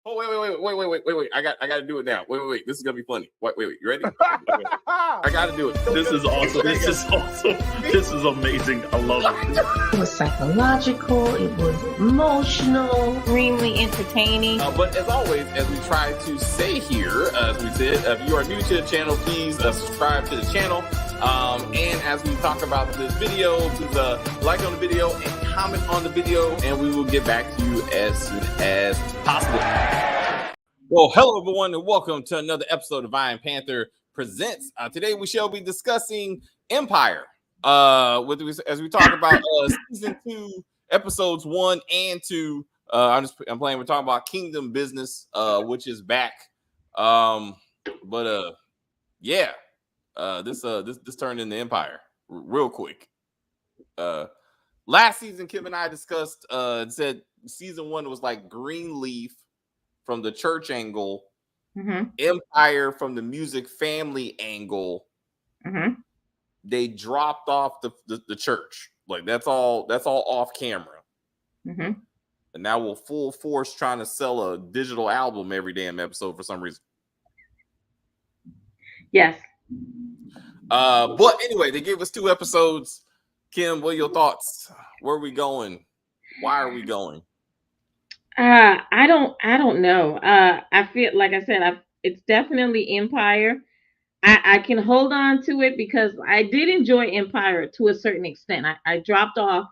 Oh wait! I got to do it now. Wait! This is gonna be funny. Wait! You ready? I got to do it. This is awesome. This is awesome. This is amazing. I love it. It was psychological. It was emotional. Extremely entertaining. But as always, as we try to say here, as we said, if you are new to the channel, please subscribe to the channel. And as we talk about this video, please like on the video and comment on the video, and we will get back to you as soon as possible. Well, hello everyone, and welcome to another episode of Divine Panther Presents. Today we shall be discussing Empire. As we talk about season 2, episodes 1 and 2. We're talking about Kingdom Business, which is back. This turned into Empire real quick. Last season, Kim and I discussed said season 1 was like Greenleaf from the church angle, Empire from the music family angle. They dropped off the church. Like that's all off camera. And now we're full force trying to sell a digital album every damn episode for some reason. Yes. But anyway, they gave us 2 episodes. Kim, what are your thoughts? Where are we going? Why are we going? I don't know. I feel like I said, it's definitely Empire. I can hold on to it because I did enjoy Empire to a certain extent. I dropped off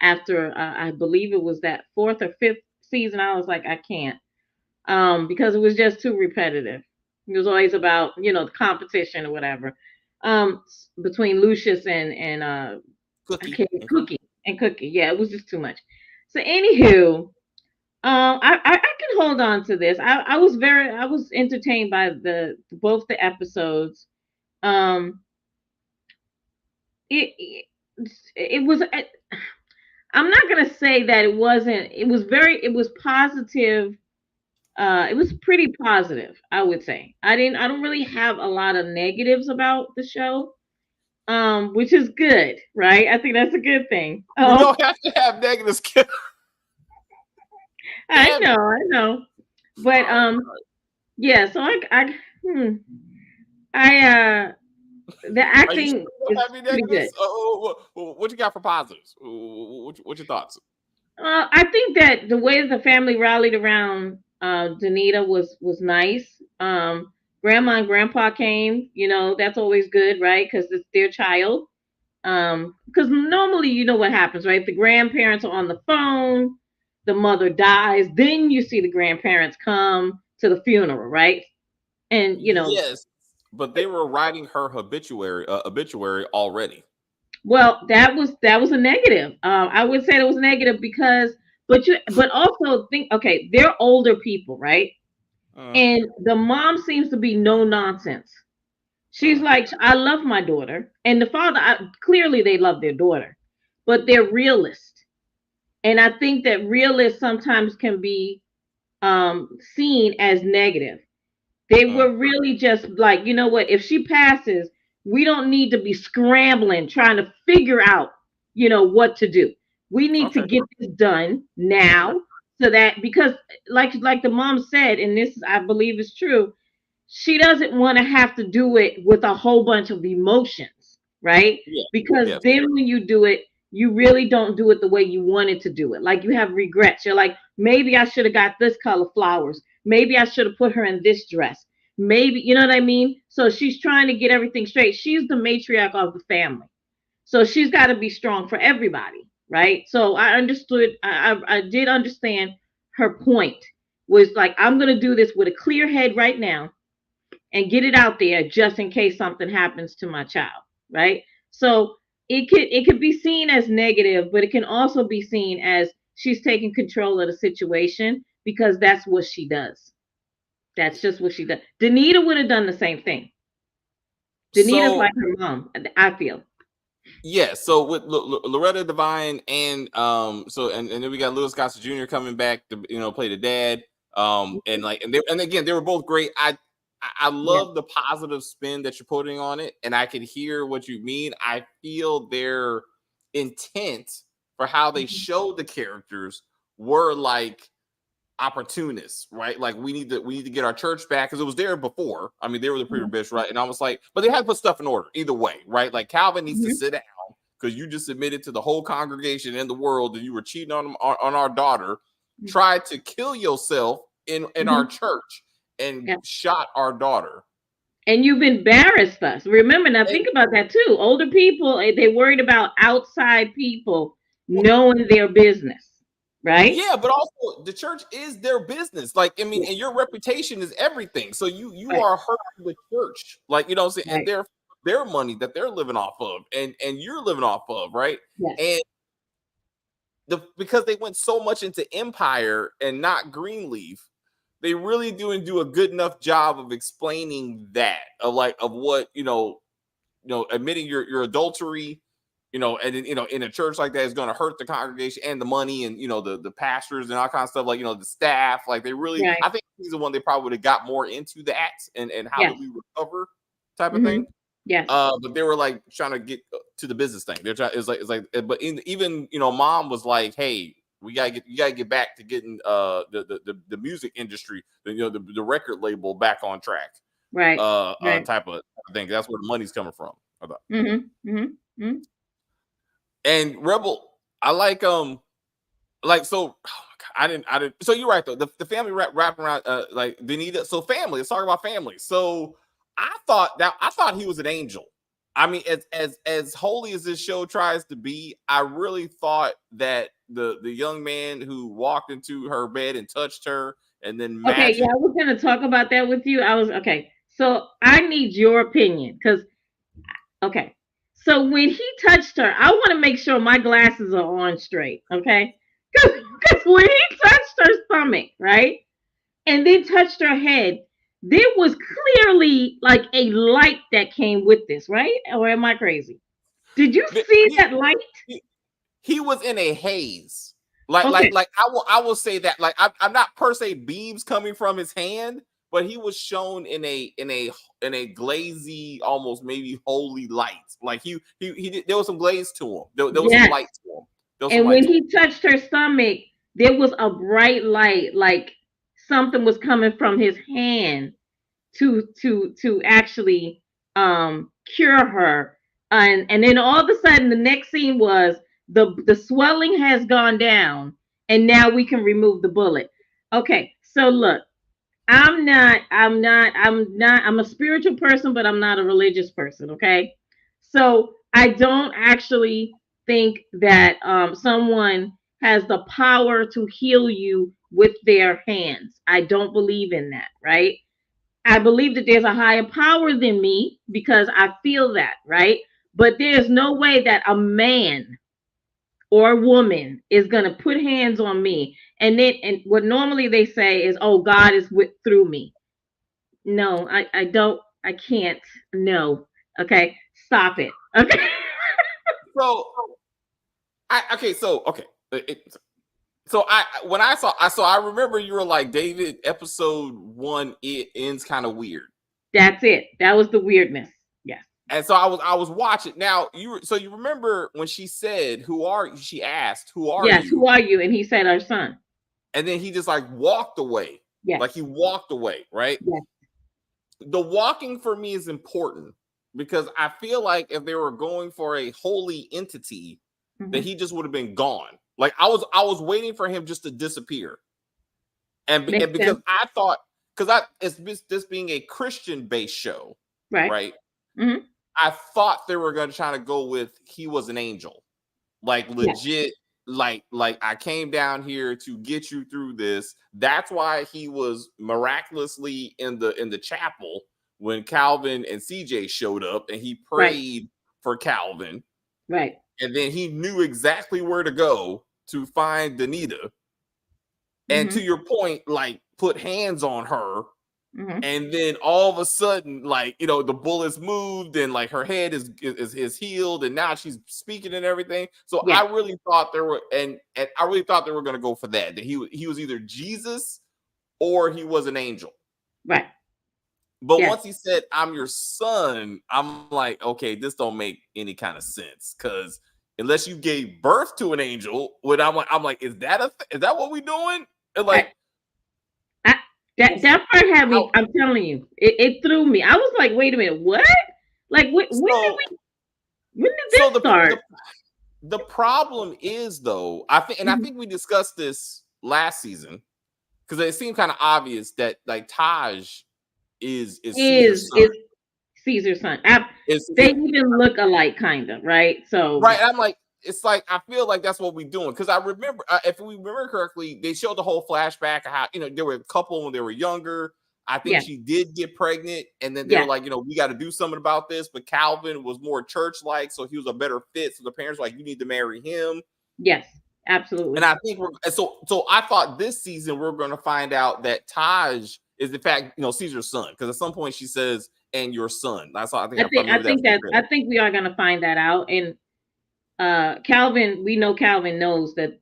after I believe it was that 4th or 5th season. I was like, I can't, because it was just too repetitive. It was always about the competition or whatever, between Lucius and Cookie. Yeah, it was just too much. So anywho, I can hold on to this. I was entertained by both the episodes. It was. I'm not gonna say that it wasn't. It was positive. It was pretty positive, I would say. I don't really have a lot of negatives about the show, which is good, right? I think that's a good thing. You don't have to have negatives. I know, but yeah. So the acting is pretty good. What you got for positives? What's your thoughts? I think that the way the family rallied around Danita was nice. Grandma and Grandpa came. That's always good, right? Because it's their child. Because normally, what happens, right? The grandparents are on the phone. The mother dies. Then you see the grandparents come to the funeral, right? And yes, but they were writing her obituary already. Well, that was a negative. I would say it was negative because, but also think, okay, they're older people, right? And the mom seems to be no nonsense. She's like, I love my daughter, and the father, clearly they love their daughter, but they're realists. And I think that realists sometimes can be seen as negative. They were really just like, you know what? If she passes, we don't need to be scrambling, trying to figure out, what to do. We need to get this done now, so that because, like the mom said, and this I believe is true, she doesn't want to have to do it with a whole bunch of emotions, right? Yeah. Because then when you do it, you really don't do it the way you wanted to do it. Like you have regrets. You're like, maybe I should have got this color flowers. Maybe I should have put her in this dress. Maybe, you know what I mean? So she's trying to get everything straight. She's the matriarch of the family. So she's got to be strong for everybody, right? So I understood. I did understand her point was like, I'm going to do this with a clear head right now and get it out there just in case something happens to my child, right? So it could be seen as negative, but it can also be seen as she's taking control of the situation because that's what she does. That's just what she does. Danita would have done the same thing. Danita's like her mom, I feel. Yeah, so with Loretta Devine and then we got Louis Gossett Jr. coming back to play the dad. And again, they were both great. I love the positive spin that you're putting on it, and I can hear what you mean. I feel their intent for how they showed the characters were like, opportunists, right? Like we need to get our church back because it was there before. I mean, they were the pre-bish, right? And I was like, but they had to put stuff in order either way, right? Like Calvin needs to sit down because you just admitted to the whole congregation and the world that you were cheating on our daughter, tried to kill yourself in our church and shot our daughter. And you've embarrassed us. Remember, now think about that too. Older people, they're worried about outside people knowing their business, right? Yeah, but also the church is their business. Like, I mean, and your reputation is everything. So you are hurting the church. Like, you know what I'm saying? And their money that they're living off of and you're living off of, right? Yes. And because they went so much into Empire and not Greenleaf, they really do a good enough job of explaining that of what admitting your adultery, and in a church like that is going to hurt the congregation and the money and the pastors and all kind of stuff, like the staff. Like they really, I think he's the one they probably would have got more into that and how do we recover type of thing. Yeah. But they were like trying to get to the business thing. They're trying. It's like, but even Mom was like, hey. You gotta get back to getting the music industry, the record label back on track, right? Type of thing. That's where the money's coming from. I thought. And Rebel, I like so. Oh my God, I didn't. So you're right though. The family wrap around like Danita. So family. Let's talk about family. So I thought he was an angel. I mean, as holy as this show tries to be, I really thought that the young man who walked into her bed and touched her and then I was going to talk about that with you. So I need your opinion because so when he touched her, I want to make sure my glasses are on straight, okay? Because when he touched her stomach, right, and then touched her head, there was clearly like a light that came with this, right? Or am I crazy? Did you see that light? He was in a haze. Like I will say that. Like I'm not per se beams coming from his hand, but he was shown in a glazy, almost maybe holy light. Like he there was some glaze to him. There was some light to him. And when he touched her stomach, there was a bright light, like something was coming from his hand to actually cure her. And then all of a sudden the next scene was the swelling has gone down and now we can remove the bullet. Okay, so look, I'm a spiritual person, but I'm not a religious person, okay? So I don't actually think that someone has the power to heal you with their hands. I don't believe in that, right? I believe that there's a higher power than me because I feel that, right? But there's no way that a man or a woman is going to put hands on me. And what normally they say is, oh, God is through me. No, I don't. I can't. No. Okay. Stop it. Okay. So I remember you were like, David, episode 1, it ends kind of weird. That's it. That was the weirdness. Yes. And so I was watching. Now you remember when she said, she asked, who are you? Yes, who are you? And he said, our son. And then he just like walked away. Yes. Like he walked away, right? Yes. The walking for me is important because I feel like if they were going for a holy entity, that he just would have been gone. Like I was waiting for him just to disappear. And because I thought, it's this being a Christian-based show, right? Mm-hmm. I thought they were going to try to go with he was an angel, like legit. Like I came down here to get you through this. That's why he was miraculously in the chapel when Calvin and CJ showed up, and he prayed for Calvin, right? And then he knew exactly where to go to find Danita. And to your point, like put hands on her. And then all of a sudden, like, the bullets moved and like her head is healed and now she's speaking and everything. So I really thought there were, and I really thought they were going to go for that he was either Jesus or he was an angel. Right. But once he said, I'm your son, I'm like, okay, this don't make any kind of sense. Cause unless you gave birth to an angel, I'm like, is that what we doing? And like, That part had me. I'm telling you, it threw me. I was like, wait a minute, what? Like when did this start? The problem is though, I think we discussed this last season because it seemed kind of obvious that like Taj is Caesar's son. They even look alike, kind of, right? So right, I'm like, it's like I feel like that's what we're doing because I remember, if we remember correctly, they showed the whole flashback of how there were a couple when they were younger. I think she did get pregnant, and then they were like, we got to do something about this. But Calvin was more church-like, so he was a better fit. So the parents were like, you need to marry him. Yes, absolutely. And I think so I thought this season we're going to find out that Taj is in fact Caesar's son, because at some point she says, "And your son." That's all I think. I think we are going to find that out. And Calvin, we know Calvin knows that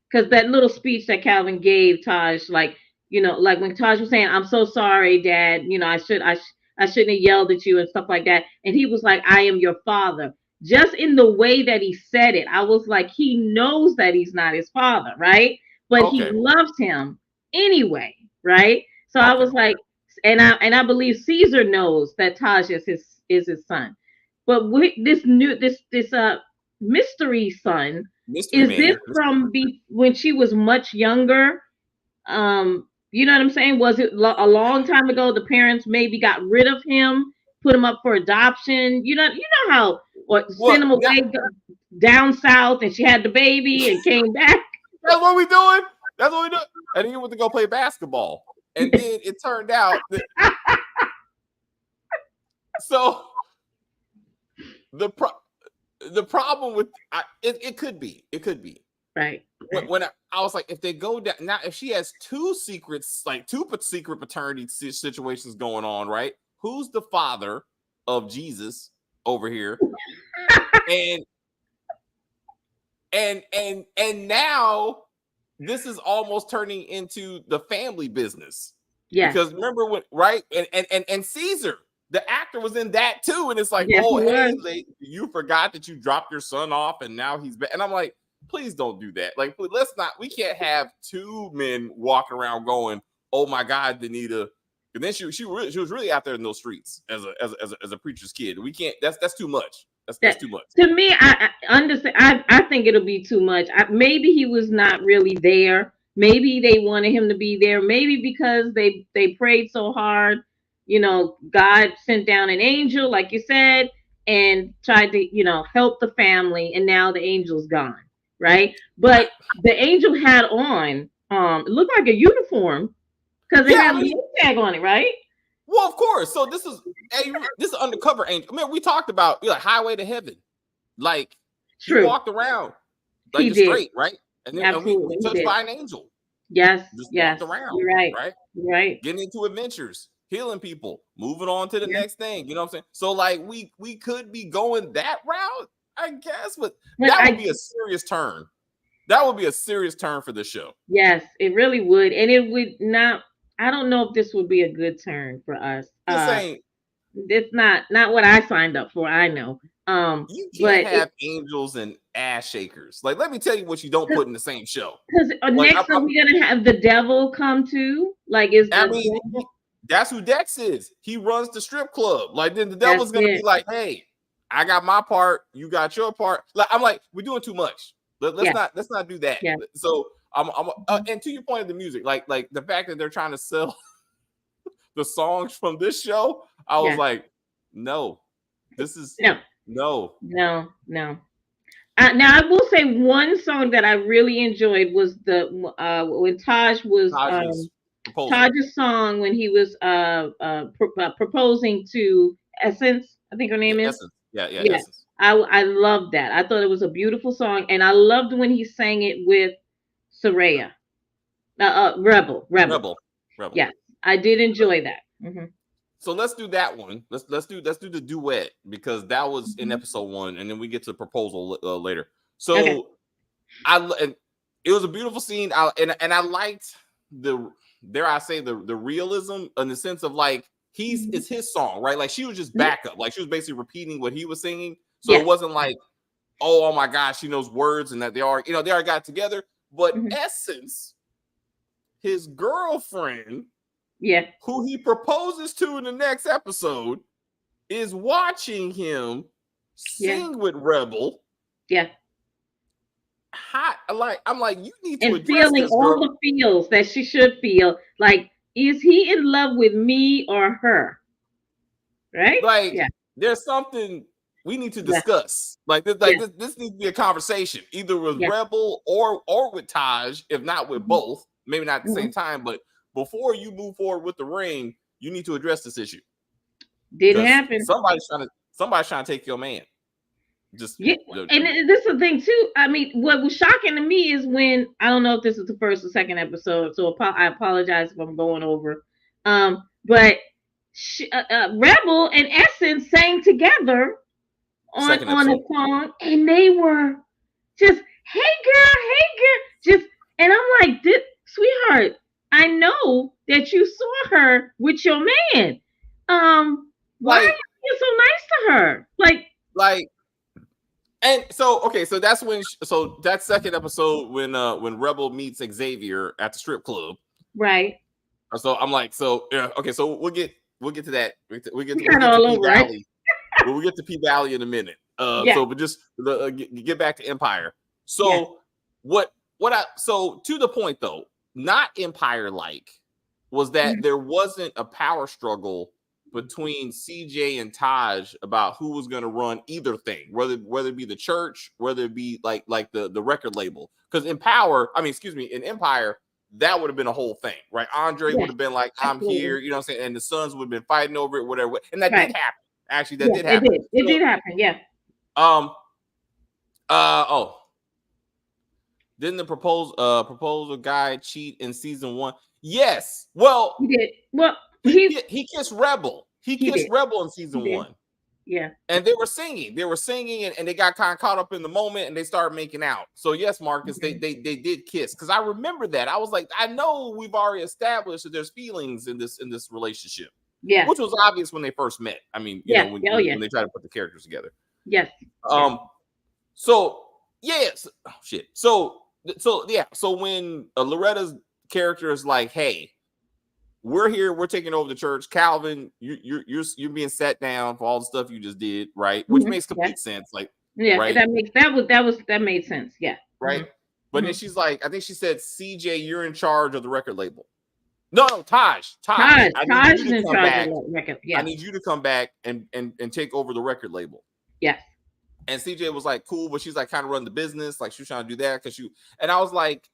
because that little speech that Calvin gave Taj, like when Taj was saying, "I'm so sorry, Dad. I shouldn't have yelled at you," and stuff like that. And he was like, "I am your father." Just in the way that he said it, I was like, he knows that he's not his father, right? But he loves him anyway, right? So I was like, and I believe Caesar knows that Taj is his son. But with this mystery son, this from when she was much younger? You know what I'm saying? Was it a long time ago? The parents maybe got rid of him, put him up for adoption. You know how, or sent him away down south, and she had the baby and came back. That's what we doing. And he went to go play basketball, and then it turned out that. So the problem with it could be right. When I was like, if they go down now, if she has two secret paternity situations going on, right? Who's the father of Jesus over here? and now this is almost turning into the family business. Yeah. Because remember when, right? And Caesar, the actor, was in that too, and it's like, hey, you forgot that you dropped your son off, and now he's back. And I'm like, please don't do that. Like, let's not. We can't have two men walking around going, "Oh my God, Danita." And then she was really out there in those streets as a preacher's kid. We can't. That's too much. That's too much. To me, I understand. I think it'll be too much. Maybe he was not really there. Maybe they wanted him to be there. Maybe because they prayed so hard. God sent down an angel, like you said, and tried to help the family. And now the angel's gone, right? But the angel had on it looked like a uniform because it had a name tag on it, right? Well, of course. So this is undercover angel. I mean, we talked about Highway to Heaven. Like, true. He walked around like he did. Straight, right? And then we touched by an angel. Yes. Just walked around. You're right. Right. Right. Getting into adventures, healing people, moving on to the next thing. You know what I'm saying? So like we could be going that route, I guess, but that would be a serious turn. That would be a serious turn for the show. Yes, it really would. And it would not. I don't know if this would be a good turn for us. It's not what I signed up for. I know. You can't have angels and ass shakers. Like, let me tell you what you don't put in the same show. Because next are we gonna have the devil come too? Like, that's who Dex is. He runs the strip club. Like, then the devil's gonna be like, "Hey, I got my part. You got your part." Like, I'm like, we're doing too much. Let's not do that. Yeah. So and to your point of the music, like the fact that they're trying to sell the songs from this show, I was like, no, this is no. Now I will say one song that I really enjoyed was when Taj was Taj's song when he was proposing to Essence. I think her name is. Essence. Yeah. Essence. I loved that. I thought it was a beautiful song, and I loved when he sang it with Soraya. Rebel. Yeah, I did enjoy that. Mm-hmm. So let's do that one. Let's do the duet, because that was in episode 1, and then we get to the proposal later. So it was a beautiful scene. I liked dare I say the realism, in the sense of like it's his song, right? Like, she was just backup. Like, she was basically repeating what he was singing. So it wasn't like, oh my gosh, she knows words, and that they already got together. But Essence, his girlfriend, Yeah. who he proposes to in the next episode, is watching him sing with Rebel. Yeah. I'm like, you need to And address feeling this, all girl. the feels that she should feel. Like, is he in love with me or her? Right? Like, there's something we need to discuss. Like this, this needs to be a conversation, either with Rebel or with Taj, if not with both. Maybe not at the same time, but before you move forward with the ring, you need to address this issue. Didn't happen. Somebody's trying to take your man. Just and this is the thing too. I mean, what was shocking to me is when, I don't know if this is the first or second episode, so I apologize if I'm going over. But Rebel and Essence sang together on a song, and they were just, hey girl, just, and I'm like, sweetheart, I know that you saw her with your man. Why are you being so nice to her? Like. And so, okay, so that's when, that second episode when Rebel meets Xavier at the strip club, right? So I'm like, okay, so we'll get to that. We'll get to P Valley. We'll get to P Valley in a minute. So, but just get back to Empire. So so to the point though, not Empire like was that there wasn't a power struggle between CJ and Taj about who was going to run either thing, whether it be the church, whether it be like the record label. Because in Empire, that would have been a whole thing, right? Andre would have been like, I'm here, you know what I'm saying? And the Sons would have been fighting over it, whatever. And that did happen. Actually, that did happen. It did happen, yeah. Didn't the proposal guy cheat in season 1? Yes. Well, he did. Well, he kissed Rebel. He kissed Rebel in season 1. Yeah. And they were singing. And they got kind of caught up in the moment and they started making out. So yes, Marcus, they did kiss. Because I remember that. I was like, I know we've already established that there's feelings in this relationship. Yeah. Which was obvious when they first met. I mean, you know, when they tried to put the characters together. Yes. So yes. Oh shit. So when Loretta's character is like, hey, we're here, we're taking over the church. Calvin, you're being set down for all the stuff you just did, right? Which makes complete sense. Like, right? that made sense. Yeah. Right. But then she's like, I think she said, CJ, you're in charge of the record label. No, Taj. Taj is in charge of the record. Yeah. I need you to come back and take over the record label. Yes. And CJ was like, cool, but she's like kind of running the business, like she was trying to do that and I was like,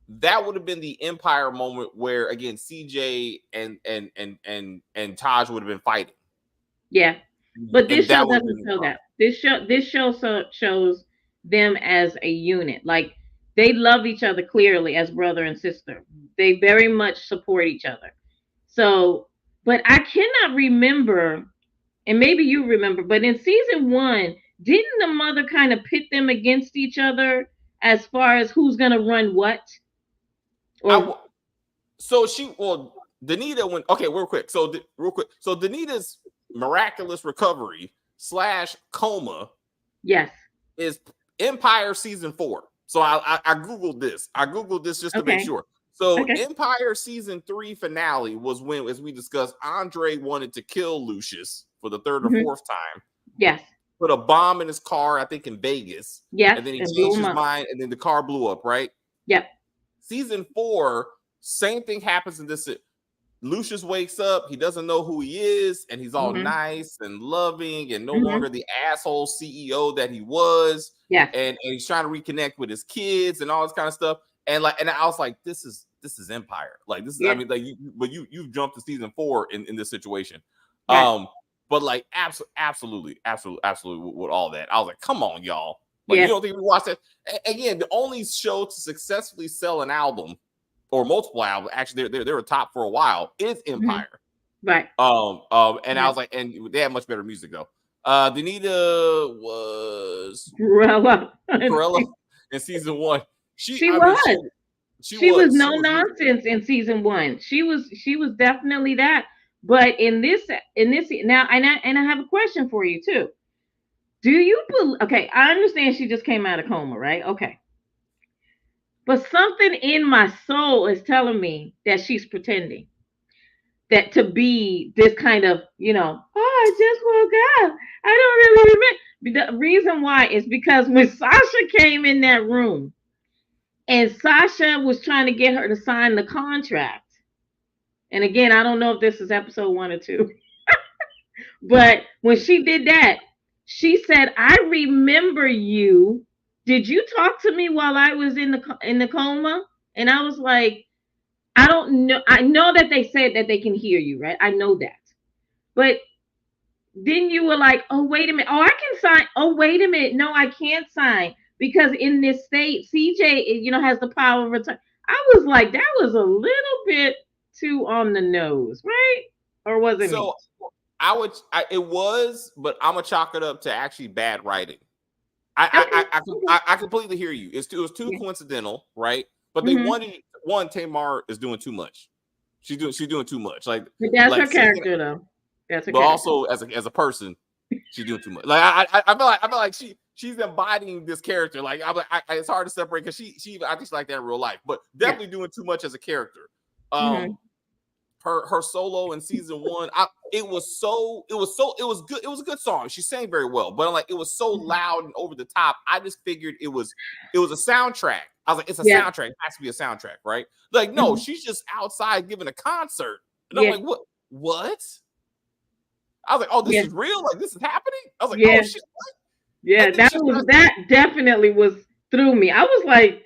that would have been the Empire moment where again CJ and Taj would have been fighting. Yeah, but this show doesn't show that. This show shows them as a unit. Like they love each other clearly as brother and sister. They very much support each other. So, but I cannot remember, and maybe you remember, but in season 1, didn't the mother kind of pit them against each other as far as who's going to run what? Danita went, okay, real quick. So Danita's miraculous recovery / coma. Yes. Is Empire season 4. So I Googled this. Just to make sure. So Empire season 3 finale was when, as we discussed, Andre wanted to kill Lucius for the third or fourth time. Yes. Put a bomb in his car, I think in Vegas. Yes. And then he changed his mind and then the car blew up, right? Yep. Season 4, same thing happens in this. Lucius wakes up, he doesn't know who he is, and he's all nice and loving and no longer the asshole CEO that he was. Yeah. And he's trying to reconnect with his kids and all this kind of stuff. And I was like, this is Empire. Like this is, I mean, like you've jumped to season 4 in this situation. Right. But like absolutely with all that. I was like, come on, y'all. Like, you don't think we watched that? Again, the only show to successfully sell an album or multiple albums, actually, they were top for a while, is Empire. Right. And I was like, and they had much better music though. Danita was Cruella in season 1. She was no nonsense in season 1. She was definitely that. But in this now, and I have a question for you too. Do you believe? Okay, I understand she just came out of coma, right? Okay. But something in my soul is telling me that she's pretending. that to be this kind of, oh, I just woke up. I don't really remember. The reason why is because when Sasha came in that room and Sasha was trying to get her to sign the contract. And again, I don't know if this is episode 1 or 2, but when she did that, she said, "I remember you. Did you talk to me while I was in the coma?" And I was like, I don't know. I know that they said that they can hear you, right? I know that. But then you were like, "Oh, wait a minute. Oh, I can sign. Oh, wait a minute. No, I can't sign because in this state, CJ, has the power of attorney." I was like, that was a little bit too on the nose, right? Or was it me? It was, but I'm gonna chalk it up to actually bad writing. I completely hear you. It was too coincidental, right? But they wanted Tamar is doing too much. She's doing too much. Like, but that's her character, though. That's her but character. also as a person, she's doing too much. Like I feel like she's embodying this character. Like it's hard to separate because she I think she's like that in real life, but definitely doing too much as a character. Her solo in season 1, it was good. It was a good song. She sang very well, but like it was so loud and over the top. I just figured it was a soundtrack. I was like, it's a soundtrack. It has to be a soundtrack, right? Like, no, she's just outside giving a concert. And I'm like, what? I was like, oh, this is real? Like, this is happening? I was like, oh, shit, what? Yeah, that definitely was through me. I was like,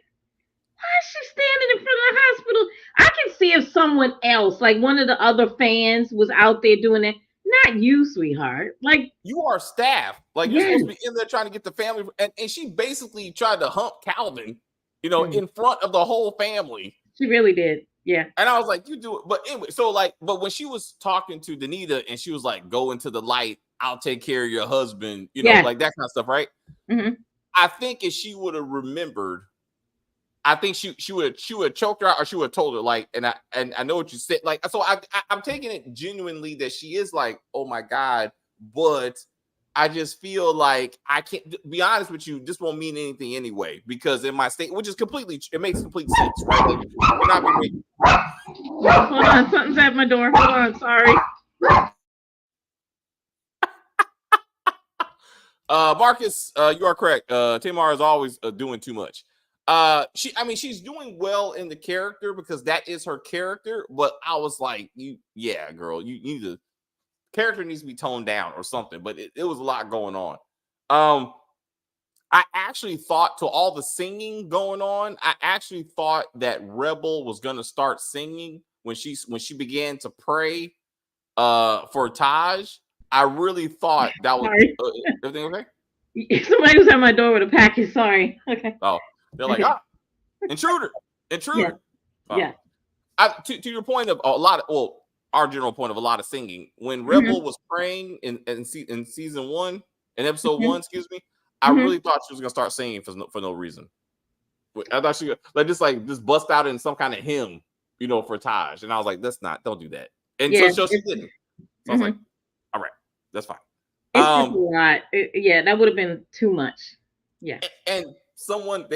why is she standing in front of the hospital? I can see if someone else, like one of the other fans, was out there doing that. Not you, sweetheart. Like, you are staff. Like, you're supposed to be in there trying to get the family. And she basically tried to hump Calvin, in front of the whole family. She really did. Yeah. And I was like, you do it. But anyway, but when she was talking to Danita and she was like, go into the light, I'll take care of your husband, like that kind of stuff, right? Mm-hmm. I think if she would have remembered, I think she would have choked her out, or she would have told her, like, and I know what you said, like, so I'm taking it genuinely that she is like, oh my God, but I just feel like I can't be honest with you. This won't mean anything anyway, because in my state, which is it makes complete sense, right? Like, we're not being hold on, something's at my door. Hold on, sorry. Marcus, you are correct. Tamar is always doing too much. She's doing well in the character because that is her character. But I was like, girl, you need to. Character needs to be toned down or something. But it was a lot going on. I actually thought, to all the singing going on, I actually thought that Rebel was gonna start singing when she began to pray for Taj. I really thought that was everything okay? Somebody was at my door with a package. Sorry. Okay. Oh, they're like, intruder. Yeah. To your point of our general point of a lot of singing, when Rebel was praying in season 1, in episode 1, excuse me, I really thought she was gonna start singing for no reason. I thought she just bust out in some kind of hymn, for Taj, and I was like, don't do that. And so she didn't. So I was like, all right, that's fine. It's just a lot. That would have been too much. Yeah. And someone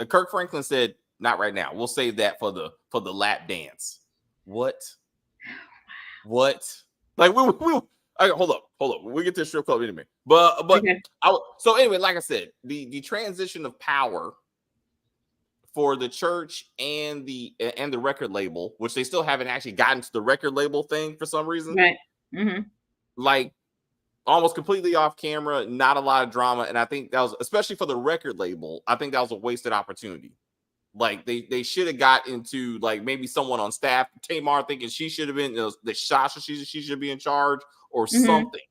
Kirk Franklin said, not right now. We'll save that for the lap dance. What? Like we hold up. We'll get to the strip club in a minute. But okay. So anyway, like I said, the transition of power for the church and the record label, which they still haven't actually gotten to the record label thing for some reason. Right. Mm-hmm. Like, almost completely off camera, not a lot of drama. And I think that was, especially for the record label, I think that was a wasted opportunity. Like, they should have got into, like, maybe someone on staff, Tamar thinking she should have been, the Sasha, she should be in charge or something.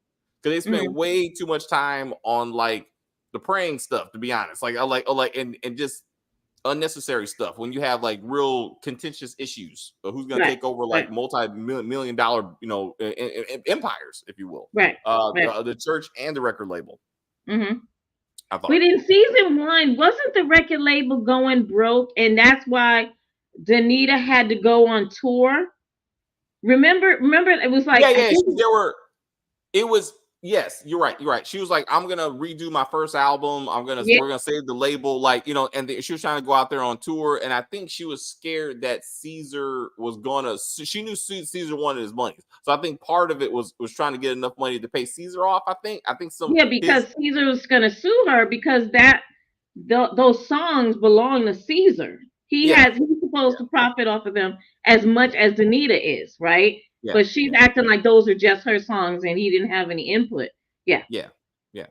Because they spent way too much time on, like, the praying stuff, to be honest. And just unnecessary stuff when you have, like, real contentious issues of who's going to take over, like, multi-million dollar, empires, if you will. Right. The church and the record label. Mm-hmm. But in season 1, wasn't the record label going broke, and that's why Danita had to go on tour? Remember, it was like there were. It was Yes, you're right. You're right. She was like, "I'm gonna redo my first album. Yeah, we're gonna save the label." Like, you know, and she was trying to go out there on tour, and I think she was scared that Caesar was gonna. She knew Caesar wanted his money, so I think part of it was trying to get enough money to pay Caesar off. I think some yeah, his because Caesar was gonna sue her because those songs belong to Caesar. yeah He's supposed to profit off of them as much as Danita is, right? yeah But she's yeah acting like those are just her songs and he didn't have any input. Yeah. yeah yeah.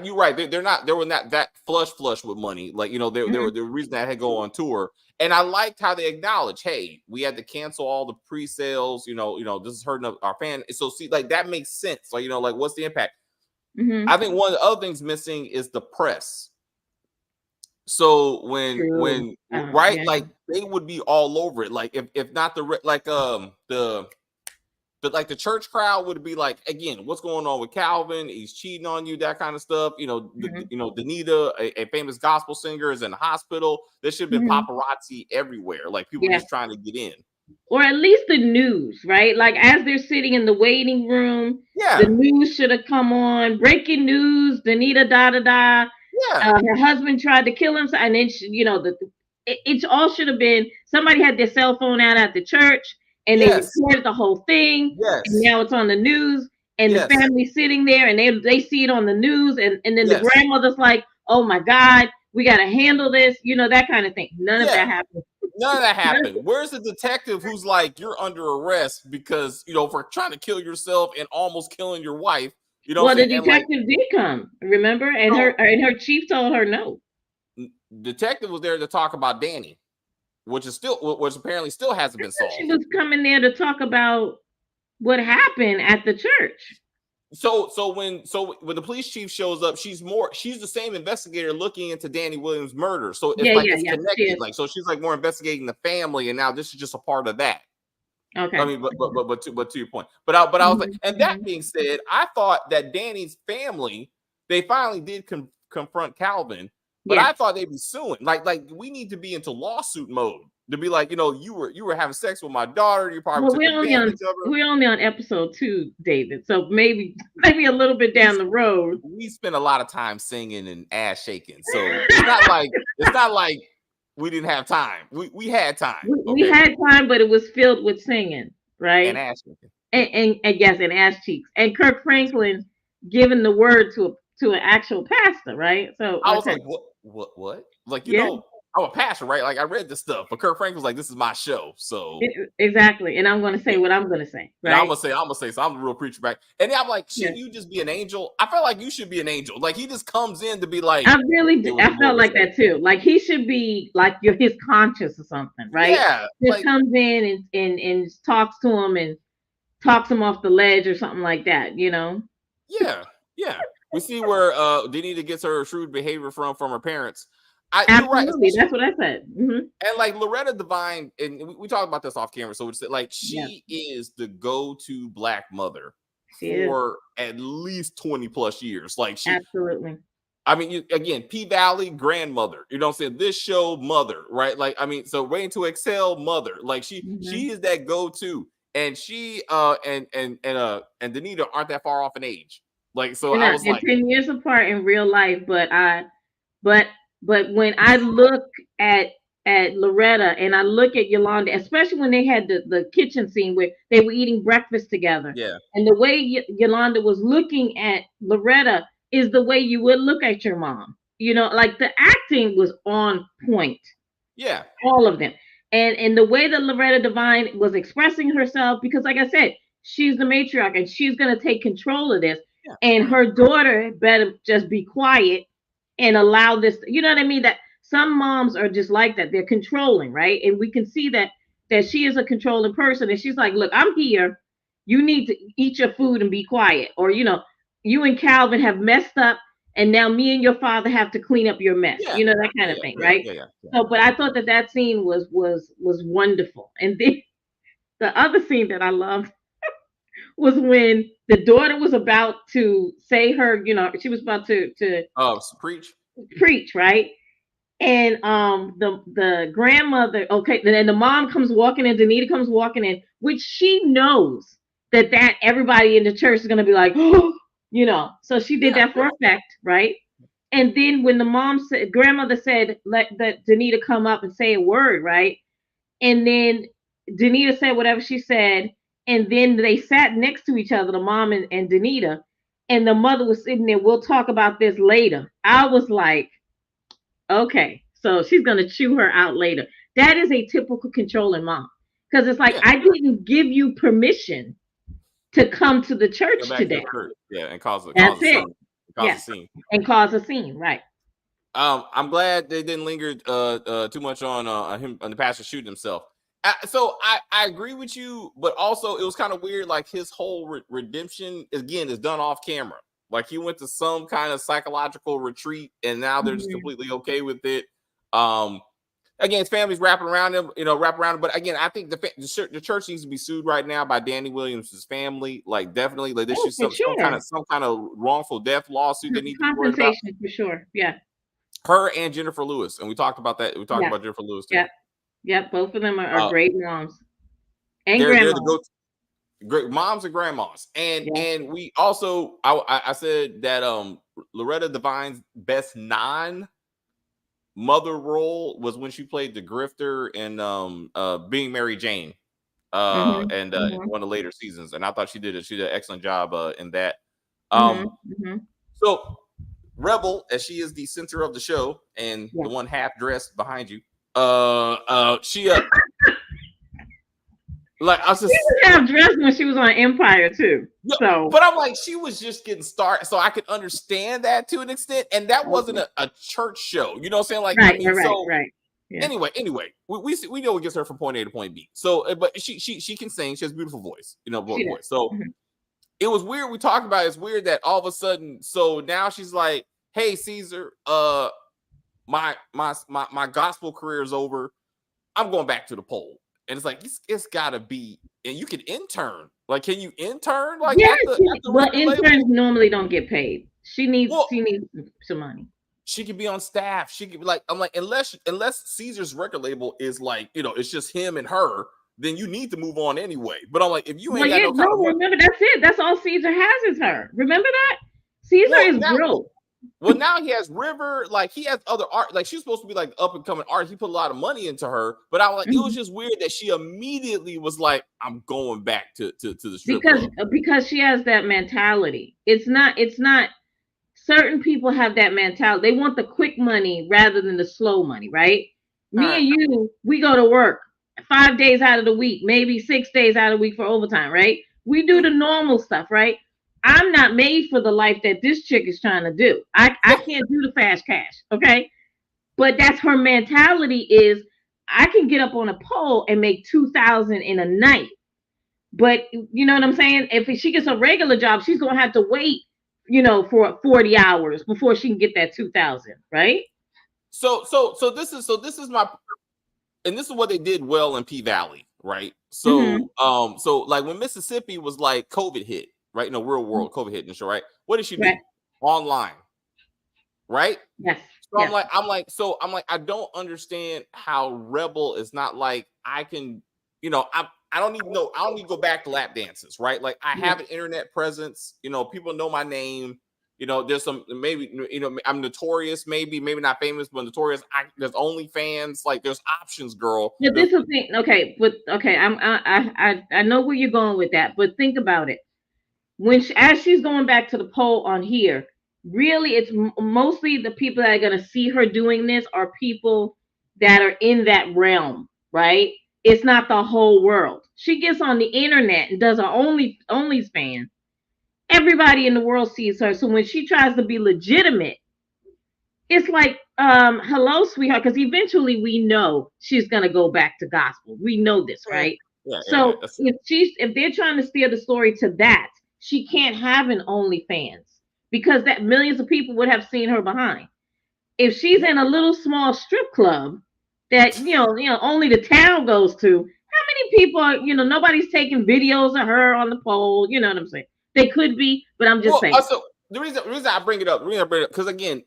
You're right. They were not that flush with money. Like, you know, they were Mhm. the reason I had to go on tour. And I liked how they acknowledged, hey, we had to cancel all the pre-sales. This is hurting our fan. So see, like that makes sense. Like, you know, like what's the impact? Mhm. I think one of the other things missing is the press. So True. right, Yeah. like they would be all over it. Like if not the church crowd would be like, again, what's going on with Calvin? He's cheating on you, that kind of stuff. Mhm. Danita, a famous gospel singer, is in the hospital. There should have been Mhm. paparazzi everywhere, like people Yeah. just trying to get in. Or at least the news, right? Like as they're sitting in the waiting room, the Yeah, news should have come on. Breaking news: Danita da da da. yeah, Her husband tried to kill himself, and then it all should have been somebody had their cell phone out at the church, and they yes, recorded the whole thing, and yes, now it's on the news, and the yes, family sitting there, and they see it on the news, and then the yes, grandmother's like, "Oh my God, we got to handle this," that kind of thing. None of that yeah. happened. None of that happened. Where's the detective who's like, you're under arrest because, for trying to kill yourself and almost killing your wife? You know what Well, I'm the saying? And like, detective did come, remember, and no, her chief told her no. detective was there to talk about Danny, which apparently still hasn't been She solved. was coming there to talk about what happened at the church. So when the police chief shows up, she's the same investigator looking into Danny Williams' murder. So it's Yeah, like yeah, it's yeah. She connected. is. Like, so she's like more investigating the family, and now this is just a part of that. I Okay. mean, but to your point, but I was like, Mhm, and that mhm. being said, I thought that Danny's family, they finally did confront Calvin, but Yeah. I thought they'd be suing. Like we need to be into lawsuit mode to be like, you were having sex with my daughter, you probably Well, took advantage of her. we're only on episode 2, David. So maybe a little bit We down the road. we spent a lot of time singing and ass shaking, so it's not like we didn't have time. We had time, We okay, had time, but it was filled with singing, and right? ass shaking. And yes, and ass cheeks. And Kirk Franklin giving the word to an actual pastor, right? So I was okay. like, what? Like, Yeah. I'm a pastor, right? Like, I read this stuff, but Kurt Frank was like, this is my show. So, Exactly. And I'm going to say yeah. what I'm going to say, And I'm right? gonna say, so I'm the real preacher back. And then I'm like, Yeah. shouldn't you just be an angel? I feel like you should be an angel. Like, he just comes in to be like, I really it was the I felt Lord who like saved that too. Like he should be like his conscience or something, me. right? Yeah, Just like, comes in and talks to him and talks him off the ledge or something like that, yeah, yeah. We see where Danita gets her shrewd behavior from her parents. You're right, Absolutely. especially That's what I said. and like Loretta Devine, and we talked about this off camera. So it's like Yeah, she is the go-to Black mother she is. for at least 20 plus years. Like Absolutely. I mean, again, P Valley grandmother. You know what I'm saying? This show mother, right? Like, I mean, so Waiting to Excel mother. Like she Mhm. is that go-to, and she and Danita aren't that far off in age. Like, so They're I not. was They're like, 10 years apart in real life, but when I look at Loretta and I look at Yolanda, especially when they had the kitchen scene where they were eating breakfast together, yeah, and the way Yolanda was looking at Loretta is the way you would look at your mom. Like the acting was on point, yeah, all of them, and the way that Loretta Devine was expressing herself, because like I said, she's the matriarch and she's gonna take control of this, yeah, and yeah, her daughter better just be quiet and allow this. You know what I mean? That some moms are just like that. They're controlling, right? And we can see that she is a controlling person, and she's like, "Look, I'm here. You need to eat your food and be quiet, or you and Calvin have messed up, and now me and your father have to clean up your mess. yeah, That kind yeah, of thing, yeah, right?" yeah, yeah, yeah. So, but I thought that scene was wonderful, and then the other scene that I loved was when the daughter was about to say her, she was about to Preach. preach, right? And the grandmother, okay, and then the mom comes walking in, Danita comes walking in, which she knows that everybody in the church is gonna be like, oh, So she did that for effect, right? And then when the grandmother said, let that Danita come up and say a word, right? And then Danita said whatever she said, and then they sat next to each other, the mom and Danita, and the mother was sitting there. We'll talk about this later. I was like, okay, so she's gonna chew her out later. That is a typical controlling mom, because it's like, I didn't give you permission to come to the church today. And cause a scene. And cause a scene, right? I'm glad they didn't linger too much on him, on the pastor shooting himself. So I agree with you, but also it was kind of weird. Like his whole redemption again is done off camera. Like he went to some kind of psychological retreat, and now they're just completely okay with it. Again, his family's wrapping around him, But again, I think the church needs to be sued right now by Danny Williams' family. Like definitely, like this is some kind of wrongful death lawsuit. They need to be worried about. For sure. Yeah. Her and Jennifer Lewis, and we talked about that. We talked about Jennifer Lewis too. Yep. Both of them are great moms and grandmas. They're great moms and grandmas. And we also, I said that Loretta Devine's best non-mother role was when she played the grifter in Being Mary Jane, in one of the later seasons. And I thought she did an excellent job in that. So Rebel, as she is the center of the show and the one half dressed behind you, she like I was just half dressed when she was on Empire too. So, but I'm like, she was just getting started, so I could understand that to an extent, and that wasn't a church show. You know what I'm saying? Like, right. Yeah. Anyway, we know what gets her from point A to point B. So, but she can sing. She has a beautiful voice. Voice. So. It was weird. We talked about it. It's weird that all of a sudden, so now she's like, "Hey, Caesar, my gospel career is over. I'm going back to the pole." And it's like it's gotta be, and you can intern. Like, can you intern? Like, interns normally don't get paid. She needs some money. She could be on staff. She could be like, I'm like, unless Caesar's record label is like, it's just him and her. Then you need to move on anyway. But I'm like, if you ain't remember, that's it. That's all Caesar has is her. Remember that? Caesar is broke. Well, now he has River. Like, he has other art. Like, she's supposed to be like up and coming art. He put a lot of money into her. But I was like, it was just weird that she immediately was like, I'm going back to the strip club. Because she has that mentality. It's not certain people have that mentality. They want the quick money rather than the slow money, right? Me and you, we go to work 5 days out of the week, maybe 6 days out of the week for overtime, right? We do the normal stuff, right? I'm not made for the life that this chick is trying to do. I can't do the fast cash, okay? But that's her mentality is, I can get up on a pole and make $2,000 in a night. But you know what I'm saying? If she gets a regular job, she's going to have to wait, for 40 hours before she can get that $2,000, right? So this is my, and this is what they did well in P Valley, right? So so like when Mississippi was like COVID hit, right? Real world COVID hit in the show, right? What did she do? Online, right? Yes. So I'm like, I don't understand how Rebel is not like, I can, I don't even know. I don't need to go back to lap dances, right? Like, I have an internet presence. People know my name. There's some, maybe, I'm notorious, maybe not famous, but notorious. There's OnlyFans. Like, there's options, girl. Yeah, this is the thing. Okay, but okay, I know where you're going with that, but think about it. As she's going back to the poll on here, really, it's mostly the people that are going to see her doing this are people that are in that realm, right? It's not the whole world. She gets on the internet and does her OnlyFans. Everybody in the world sees her. So when she tries to be legitimate, it's like, hello, sweetheart, because eventually we know she's going to go back to gospel. We know this, right? Yeah, so if they're trying to steer the story to that, she can't have an OnlyFans because that millions of people would have seen her behind. If she's in a little small strip club that, only the town goes to, how many people are, nobody's taking videos of her on the pole. You know what I'm saying? They could be, but I'm just saying. Also, the reason I bring it up, because again,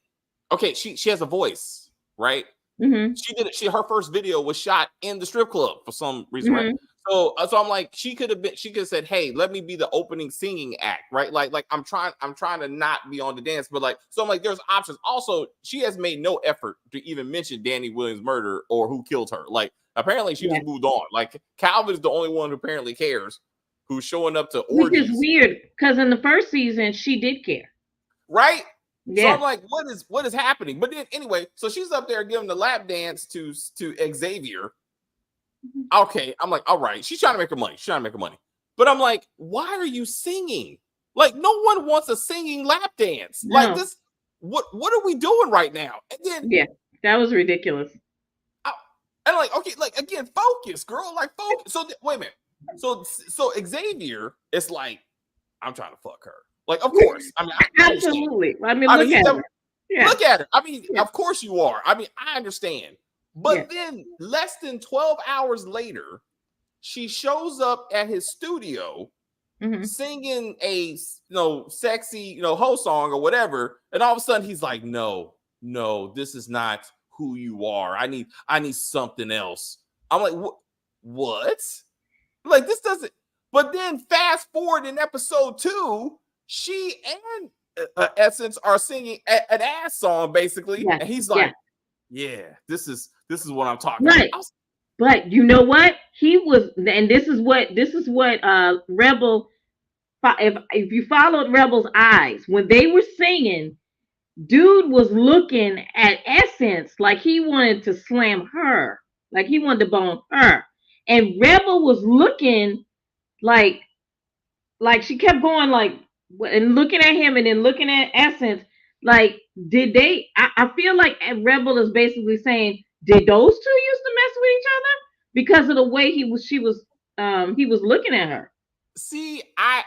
okay, she has a voice, right? Mm-hmm. Her first video was shot in the strip club for some reason, right? So I'm like, she could have said, "Hey, let me be the opening singing act," right? Like I'm trying to not be on the dance, but like, so I'm like, there's options. Also, she has made no effort to even mention Danny Williams' murder or who killed her. Like, apparently, she just moved on. Like, Calvin is the only one who apparently cares, who's showing up to orgies. Which is weird because in the first season she did care, right? Yeah. So I'm like, what is happening? But then anyway, so she's up there giving the lap dance to Xavier. Okay, I'm like, all right, she's trying to make her money. But I'm like, why are you singing? Like, no one wants a singing lap dance. No. Like this, what are we doing right now? And then that was ridiculous. And like, okay, like again, focus, girl, like focus. So wait a minute. So Xavier is like, I'm trying to fuck her. Like, of course. I mean, absolutely. I mean, look at her. Look at her. I mean, of course you are. I mean, I understand. But then less than 12 hours later, she shows up at his studio singing a sexy, hoe song or whatever. And all of a sudden he's like, no, this is not who you are. I need something else. I'm like, what? Like, this doesn't. But then fast forward in episode 2, she and Essence are singing an ass song basically, and he's like, this is what I'm talking about. But you know what? He was, and this is what Rebel. If you followed Rebel's eyes when they were singing, dude was looking at Essence like he wanted to slam her, like he wanted to bone her, and Rebel was looking like she kept going like and looking at him and then looking at Essence. Like, did they? I feel like Rebel is basically saying, did those two used to mess with each other because of the way he was looking at her? See, I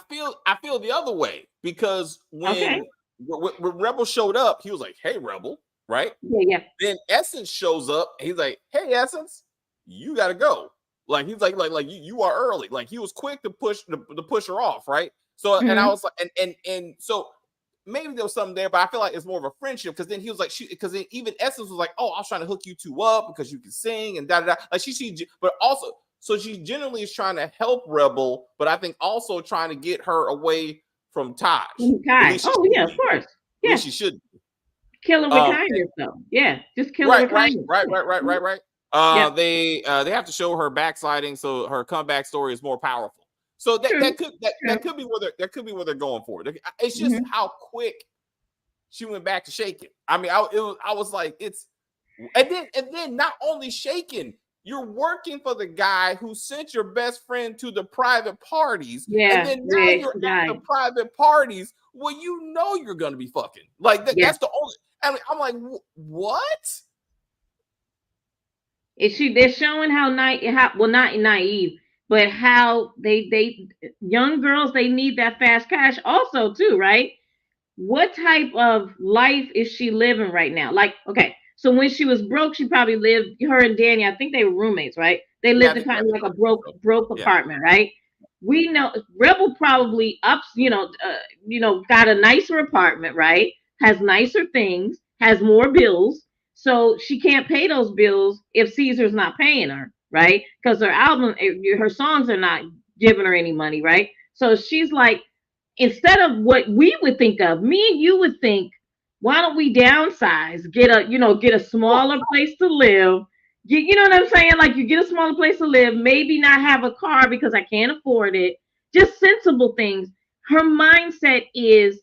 feel the other way because when Rebel showed up, he was like, "Hey, Rebel," right? Yeah. Then Essence shows up, and he's like, "Hey, Essence, you gotta go." Like he's like you are early. Like he was quick to push her off, right? So and I was like, and so maybe there was something there, but I feel like it's more of a friendship because then he was like, because even Essence was like, "Oh, I was trying to hook you two up because you can sing and da da da." Like but also. So she generally is trying to help Rebel, but I think also trying to get her away from Taj. Oh yeah, of course. Yeah, at least she should kill her with kindness, though. Yeah, just kill her with kindness. Right. They have to show her backsliding, so her comeback story is more powerful. So that could be where they're going for. It's just how quick she went back to shaking. I mean, I was like, it's and then not only shaking. You're working for the guy who sent your best friend to the private parties. And then now you're at the private parties. Well, you're going to be fucking. Like, that's the only. I mean, I'm like, what? They're showing how not naive, but how they young girls, they need that fast cash also, too, right? What type of life is she living right now? Like, okay. So when she was broke, she probably lived, her and Danny, I think they were roommates, right? They lived in kind of like a broke apartment, right? We know Rebel probably got a nicer apartment, right? Has nicer things, has more bills. So she can't pay those bills if Caesar's not paying her, right? Because her songs are not giving her any money, right? So she's like, instead of what we would think of, me and you would think, why don't we downsize, get a smaller place to live? You know what I'm saying? Like, you get a smaller place to live, maybe not have a car because I can't afford it. Just sensible things. Her mindset is,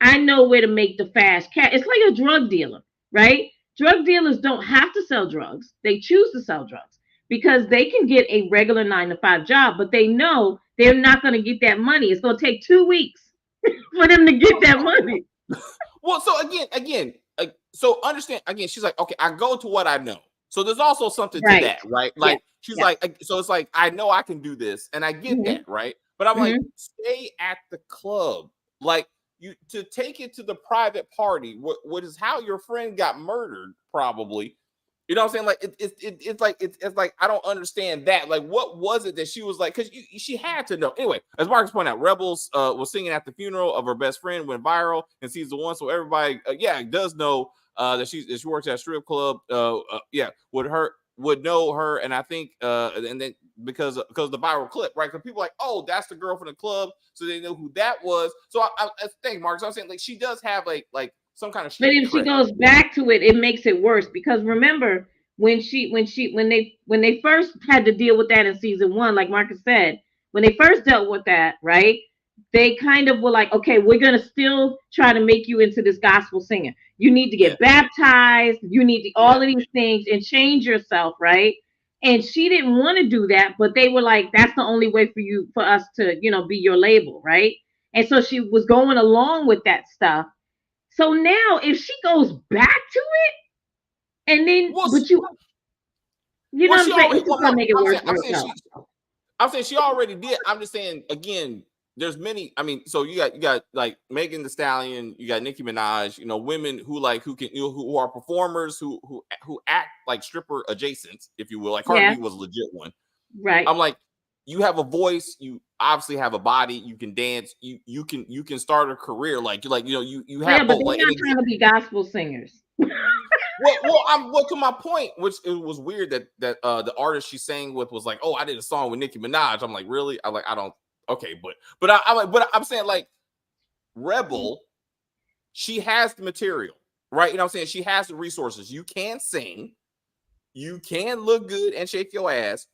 I know where to make the fast cash. It's like a drug dealer, right? Drug dealers don't have to sell drugs. They choose to sell drugs because they can get a regular 9-to-5 job, but they know they're not going to get that money. It's going to take 2 weeks for them to get that money. Well, so again, so understand again. She's like, okay, I go to what I know. So there's also something to that, right? Like she's like, so it's like I know I can do this, and I get that, right? But I'm like, stay at the club, like you to take it to the private party. What is how your friend got murdered, probably. You know what I'm saying? Like it's like I don't understand that. Like, what was it that she was like? Because she had to know. Anyway, as Marcus pointed out, Rebels was singing at the funeral of her best friend, went viral, and sees the one. So everybody, does know that she works at a strip club. Would know her, and I think, and then because of the viral clip, right? Because people are like, oh, that's the girl from the club, so they know who that was. So I think, Marcus, I'm saying like she does have like some kind of. But if she goes back to it, it makes it worse because remember when they first had to deal with that in season 1, like Marcus said, when they first dealt with that, right? They kind of were like, okay, we're gonna still try to make you into this gospel singer. You need to get baptized. You need to all of these things and change yourself, right? And she didn't want to do that, but they were like, that's the only way for us to, be your label, right? And so she was going along with that stuff. So now, if she goes back to it, and then, know what I'm saying? It's just gonna make it worse. I'm saying she already did. I'm just saying again. There's many. I mean, so you got like Megan Thee Stallion, you got Nicki Minaj. Women who are performers who act like stripper adjacent, if you will. Like Cardi B was a legit one, right? I'm like, you have a voice, you obviously have a body, you can dance, you can start a career. Like you have. Yeah, but they're not trying to be gospel singers. Well, to my point, which it was weird that the artist she sang with was like, oh, I did a song with Nicki Minaj. I'm like, really? I'm like, I don't. Okay, but I'm saying like Rebel, she has the material, right? You know what I'm saying? She has the resources. You can sing, you can look good and shake your ass.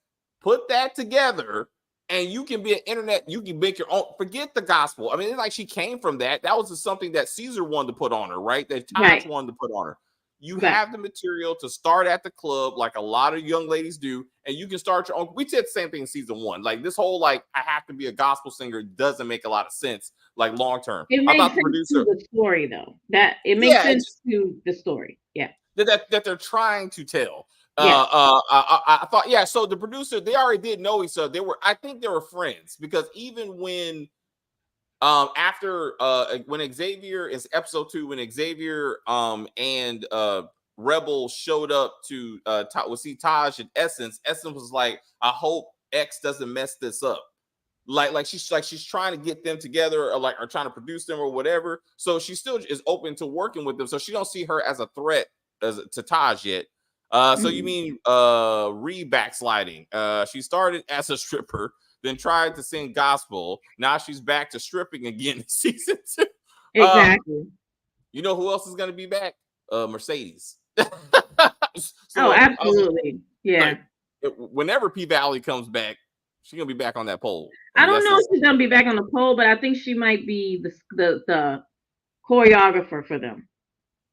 Put that together, and you can be an internet. You can make your own. Forget the gospel. I mean, it's like she came from that. That was just something that Caesar wanted to put on her, right? That Taj wanted to put on her. You have the material to start at the club, like a lot of young ladies do, and you can start your own. We did the same thing in season 1. Like this whole like I have to be a gospel singer doesn't make a lot of sense, like long term. It makes sense to the story, though. That it makes sense to the story. Yeah, that they're trying to tell. I thought, so the producer, they already did know each other. I think they were friends because even when after when Xavier is episode 2, when Xavier and Rebel showed up to see Taj and Essence was like, I hope X doesn't mess this up. Like she's trying to get them together or trying to produce them or whatever. So she still is open to working with them. So she don't see her as a threat to Taj yet. So you mean backsliding? She started as a stripper, then tried to sing gospel. Now she's back to stripping again in season 2. Exactly. You know who else is going to be back? Mercedes. Absolutely. Yeah. Like, whenever P Valley comes back, she's gonna be back on that pole. I don't know if she's gonna be back on the pole, but I think she might be the choreographer for them.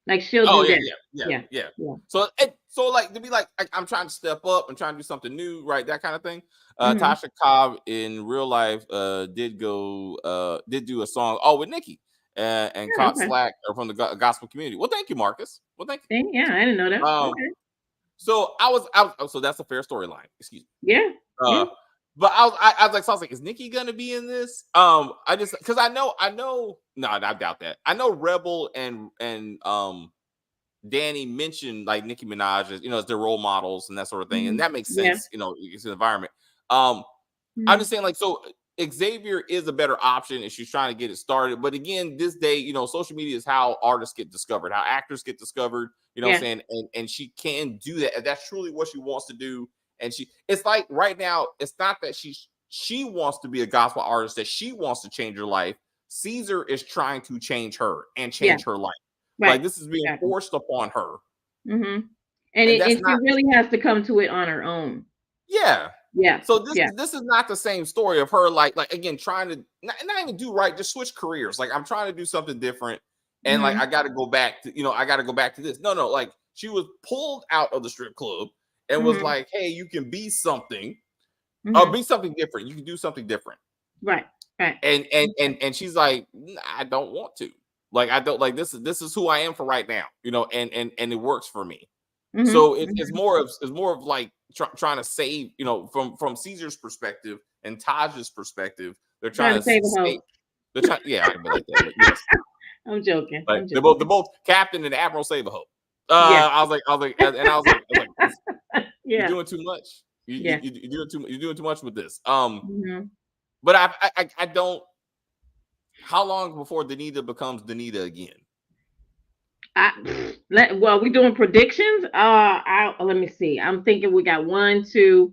Like she'll do that. Yeah. So like to be like, I'm trying to step up, I'm trying to do something new, right? That kind of thing. Tasha Cobb in real life did do a song with Nicki and caught slack from the gospel community. Well, thank you, Marcus. Well, thank you. Yeah, I didn't know that. Okay. So so that's a fair storyline. Excuse me. Yeah. But I was like, is Nicki gonna be in this? I just because I know. No, I doubt that. I know Rebel and Danny mentioned like Nicki Minaj as their role models and that sort of thing, and that makes sense. It's an environment. I'm just saying, like, so Xavier is a better option if she's trying to get it started. But again, this day, social media is how artists get discovered, how actors get discovered. You know what I'm saying? And she can do that. And that's truly what she wants to do. And it's like right now, it's not that she wants to be a gospel artist, that she wants to change her life. Caesar is trying to change her and change her life. Right. Like this is being forced upon her. Mm-hmm. And she really has to come to it on her own. Yeah. Yeah. So this is not the same story of her like again trying to not even do right, just switch careers. Like I'm trying to do something different, and like I got to go back to this. No, like she was pulled out of the strip club and was like, hey, you can be something, or be something different. You can do something different. Right. And she's like, I don't want to. Like I don't like this is who I am for right now. And it works for me. So it's more of like trying to save, from Caesar's perspective and Taj's perspective, they're trying to save. I can be like that. Yes. I'm joking. Like, they're both Captain and Admiral Save a Hope. I was like, you're doing too much. You're doing too much with this. But I don't. How long before Danita becomes Danita again? We doing predictions. Let me see. I'm thinking we got 1, 2,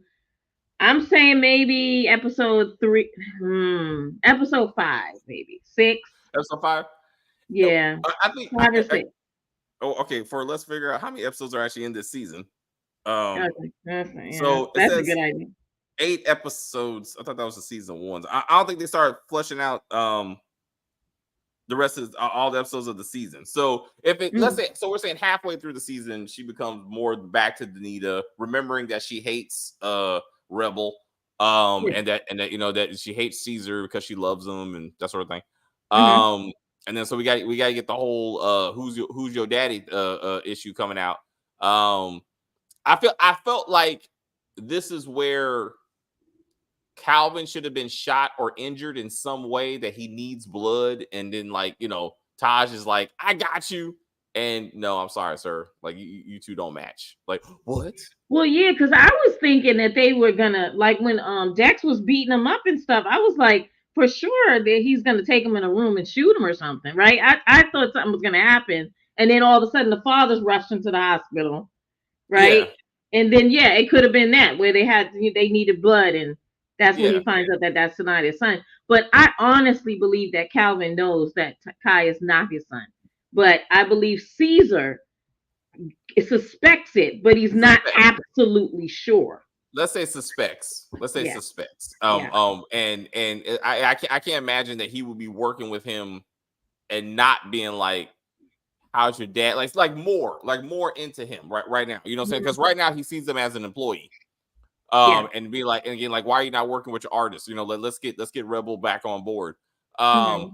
I'm saying maybe episode 3, episode 5, maybe 6. Episode 5. Yeah, I think. 5 or 6. Oh, okay. Let's figure out how many episodes are actually in this season. Okay, So it that's a says good idea. 8 episodes. I thought that was the season 1. I don't think they started flushing out the rest of all the episodes of the season. So if it let's say, so we're saying halfway through the season, she becomes more back to Danita, remembering that she hates Rebel, and that that she hates Caesar because she loves him and that sort of thing. And then so we got to get the whole who's your daddy issue coming out. I felt like this is where Calvin should have been shot or injured in some way that he needs blood, and then Taj is like, I got you, and no, I'm sorry, sir, like you two don't match. Like, what? Well, yeah, because I was thinking that they were gonna, like, when Dex was beating him up and stuff, I was like, for sure that he's gonna take him in a room and shoot him or something, right? I thought something was gonna happen, and then all of a sudden the father's rushed into the hospital, right? Yeah. And then it could have been that where they needed blood, and that's when he finds out that that's not his son. But I honestly believe that Calvin knows that Kai is not his son. But I believe Caesar suspects it, but he's not absolutely sure. Let's say suspects. Suspects. And I can't imagine that he would be working with him and not being like, how's your dad? Like more into him right now. You know what I'm saying? Because right now he sees them as an employee. And be like, and again, like, why are you not working with your artists? Let's get Rebel back on board. They're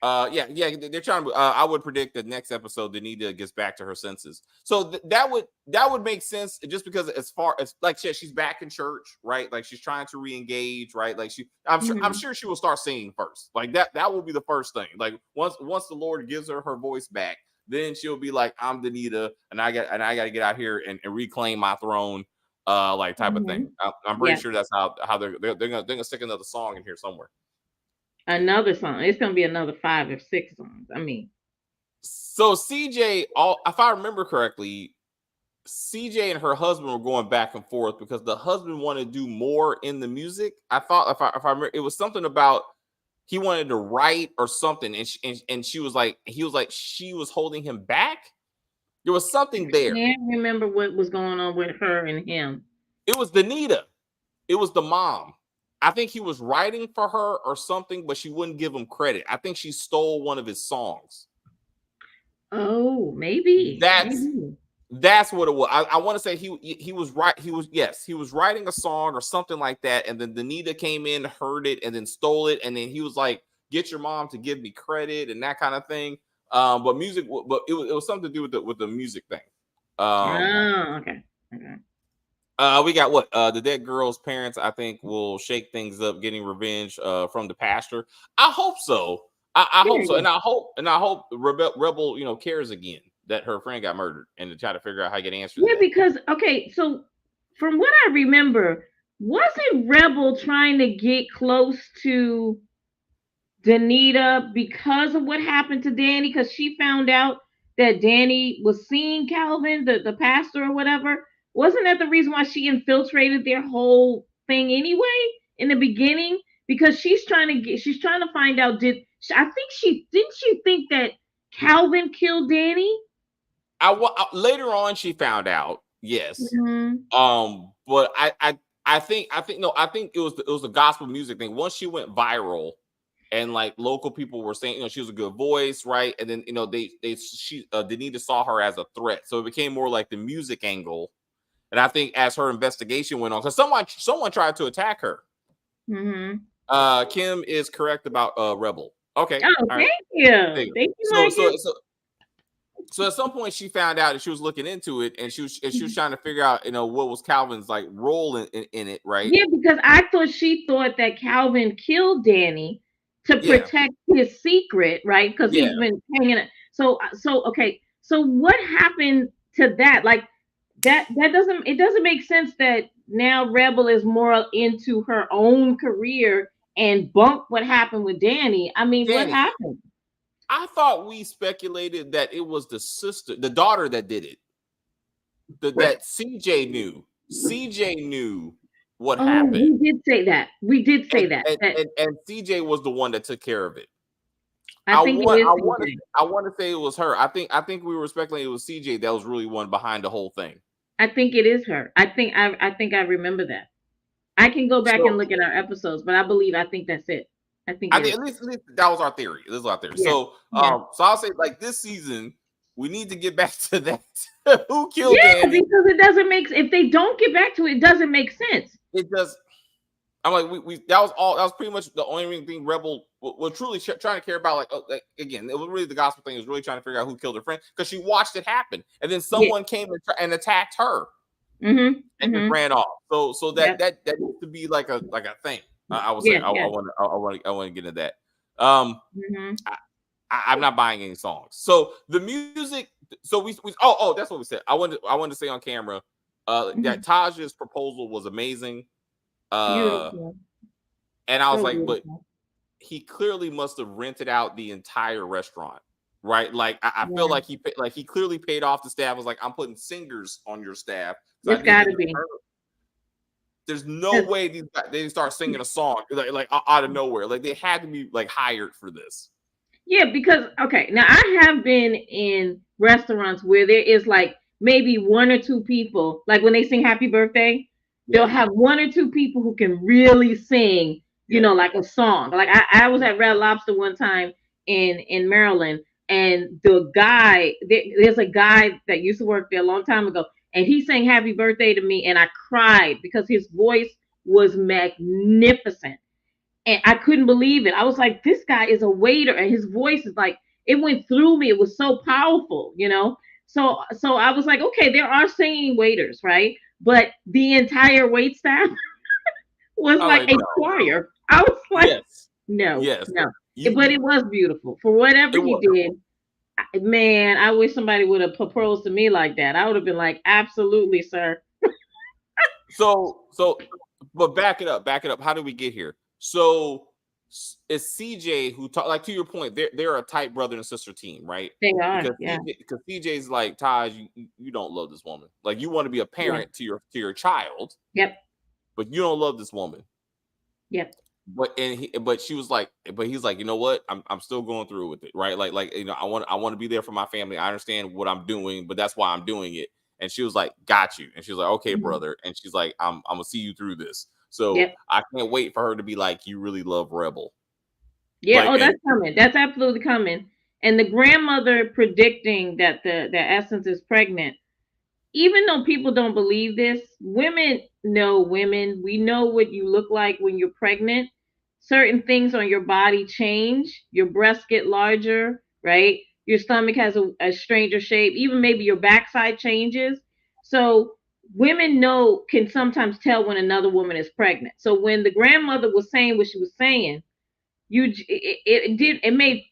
trying to. I would predict that next episode, Danita gets back to her senses. So that would make sense, just because as far as like she's back in church, right? Like she's trying to re-engage, right? Like I'm sure she will start singing first. Like that will be the first thing. Like once the Lord gives her voice back, then she'll be like, I'm Danita, and I got to get out here and reclaim my throne. Type of thing. I'm pretty sure that's how they're gonna stick another song in here somewhere. Another song. It's gonna be another 5 or 6 songs. I mean, so CJ, if I remember correctly, CJ and her husband were going back and forth because the husband wanted to do more in the music. I thought if I remember, it was something about he wanted to write or something, and she was like, she was holding him back. There was something there. I can't remember what was going on with her and him. It was Danita. It was the mom. I think he was writing for her or something, but she wouldn't give him credit. I think she stole one of his songs. Oh, maybe. That's what it was. I want to say he was right. He was writing a song or something like that, and then Danita came in, heard it, and then stole it, and then he was like, "Get your mom to give me credit," and that kind of thing. But it was something to do with the music thing. Okay. We got what? The dead girl's parents, I think, will shake things up, getting revenge from the pastor. I hope so. I hope so, and I hope Rebel cares again that her friend got murdered, and to try to figure out how to get answers. Yeah, because so from what I remember, wasn't Rebel trying to get close to Danita because of what happened to Danny? Because she found out that Danny was seeing Calvin, the pastor or whatever. Wasn't that the reason why she infiltrated their whole thing anyway in the beginning? Because she's trying to find out, didn't she think that Calvin killed Danny? Later on she found out, yes. But I think it was the gospel music thing. Once she went viral, and like local people were saying, she was a good voice, right? And then Danita saw her as a threat, so it became more like the music angle. And I think as her investigation went on, because someone tried to attack her. Kim is correct about Rebel. Okay. Oh, thank you. Thank you. So at some point she found out, and she was looking into it, and she was trying to figure out what was Calvin's like role in it, right? Yeah, because she thought that Calvin killed Danny to protect his secret, right? Because he's been hanging it. So okay. So what happened to that? Like that doesn't make sense that now Rebel is more into her own career and bump what happened with Danny. I mean, what happened? I thought we speculated that it was the daughter that did it. That CJ knew what Oh, happened. we did say that. We did say And, that. and, and, and CJ was the one that took care of it. I think it is CJ. I want to say it was her. I think we were speculating it was CJ that was really one behind the whole thing. I think it is her. I think I remember that. I can go back and So look at our episodes, but I think that's it. I think I it think is. at least that was our theory. This is our theory. Yeah. So Yeah. so I'll say like this season we need to get back to that. Who killed Yeah, Danny? because it doesn't make, if they don't get back to it, it doesn't make sense. It does. I'm like we that was pretty much the only thing Rebel was truly trying to care about. Like again, it was really the gospel thing. It was really trying to figure out who killed her friend because she watched it happen, and then someone came and attacked her and just ran off. So that needs to be like a thing. I would say I want to get into that. I'm not buying any songs. So the music. So we that's what we said. I wanted to say on camera that Taj's proposal was amazing. Beautiful. And I was like, but he clearly must have rented out the entire restaurant, right? Like I feel like he clearly paid off the staff. I was like, I'm putting singers on your staff. It's got to be. There's no way they didn't start singing a song like out of nowhere. Like they had to be like hired for this. Yeah, because okay, now I have been in restaurants where there is like maybe one or two people, like when they sing Happy Birthday, they'll have one or two people who can really sing, you know, like a song. Like I was at Red Lobster one time in Maryland, and the guy, there's a guy that used to work there a long time ago, and he sang Happy Birthday to me, and I cried because his voice was magnificent. And I couldn't believe it. I was like, this guy is a waiter, and his voice is like, it went through me. It was so powerful, you know? So I was like, okay, there are singing waiters, right? But the entire wait staff was like a choir. I was like, no. But it was beautiful. For whatever he did, man, I wish somebody would have proposed to me like that. I would have been like, absolutely, sir. But back it up. How did we get here? So it's CJ who talk, like to your point, they're a tight brother and sister team, right? They are, because CJ's like, Taj, you don't love this woman. Like you want to be a parent to your child. Yep. But you don't love this woman. Yep. But she was like, but he's like, you know what? I'm still going through with it, right? Like you know, I want to be there for my family. I understand what I'm doing, but that's why I'm doing it. And she was like, got you. And she was like, okay, brother. And she's like, I'm gonna see you through this. So I can't wait for her to be like, you really love Rebel. Yeah, like, that's coming. That's absolutely coming. And the grandmother predicting that the Essence is pregnant, even though people don't believe this, women know women. We know what you look like when you're pregnant. Certain things on your body change. Your breasts get larger, right? Your stomach has a stranger shape. Even maybe your backside changes. So women can sometimes tell when another woman is pregnant. So when the grandmother was saying what she was saying, it made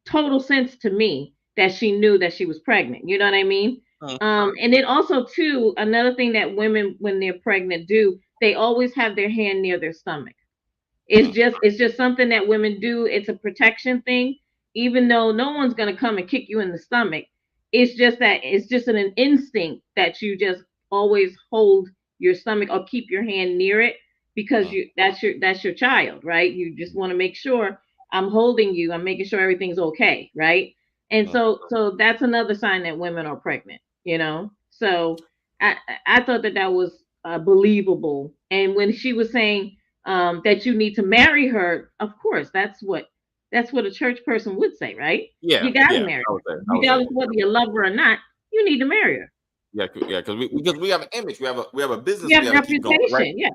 total sense to me that she knew that she was pregnant. You know what I mean? And then also too, another thing that women when they're pregnant do, they always have their hand near their stomach. It's just something that women do. It's a protection thing, even though no one's gonna come and kick you in the stomach. It's just an instinct that you just always hold your stomach or keep your hand near it because that's your child, right? You just want to make sure I'm holding you. I'm making sure everything's okay, right? And so that's another sign that women are pregnant, you know. So I thought that was believable. And when she was saying that you need to marry her, of course, that's what a church person would say, right? Yeah, you gotta marry her. Regardless of whether you love her or not, you need to marry her. Yeah, because we have an image, we have a business, we have reputation, going, right? Yeah.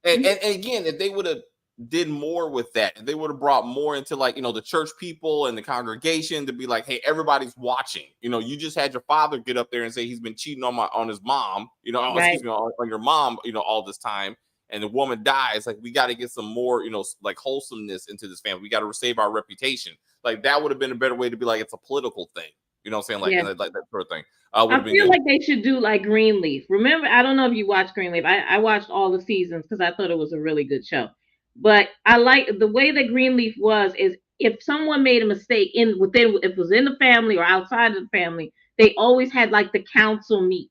And again, if they would have did more with that, if they would have brought more into like, you know, the church people and the congregation to be like, hey, everybody's watching. You know, you just had your father get up there and say he's been cheating on his mom, you know, excuse me, on your mom, you know, all this time, and the woman dies. Like, we got to get some more, you know, like wholesomeness into this family. We got to save our reputation. Like, that would have been a better way to be like, it's a political thing. You know what I'm saying? Like, like that sort of thing. I feel like they should do like Greenleaf. Remember, I don't know if you watched Greenleaf. I watched all the seasons because I thought it was a really good show. But I like the way that Greenleaf is if someone made a mistake if it was in the family or outside of the family, they always had like the council meet.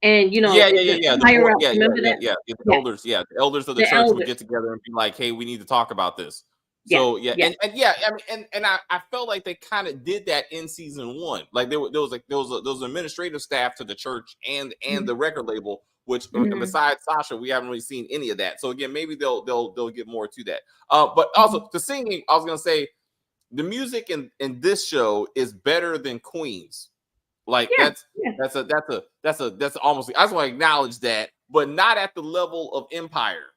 and you know, Yeah. The higher board, up. Remember that? The Yeah, elders, the elders of the the church would elders. get together and be like, "Hey, we need to talk about this." Yeah, So yeah, yeah. and yeah, I mean, and I felt like they kind of did that in season one. Like there was like there was administrative staff to the church and Mhm. the record label, which Mhm. besides Sasha, we haven't really seen any of that. So again, maybe they'll get more to that. But Mhm. also the singing, I was gonna say the music in this show is better than Queen's. Like Yeah, yeah. that's almost, I just want to acknowledge that, but not at the level of Empire.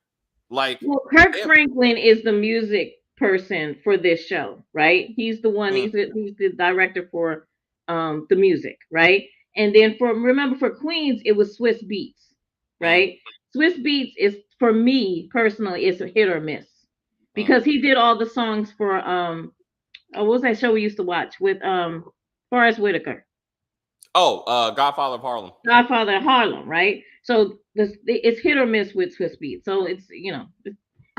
Like Well, Kirk Em- Franklin is the music person for this show, right? He's the one. mm, He's the director for the music, right? And then for Queens, it was Swiss Beats, mm, right? Swiss Beats is, for me personally, it's a hit or miss mm. because he did all the songs for what was that show we used to watch with Forrest Whitaker, Oh, Godfather of Harlem. Godfather of Harlem, right? So it's hit or miss with Swiss Beats. So it's, you know,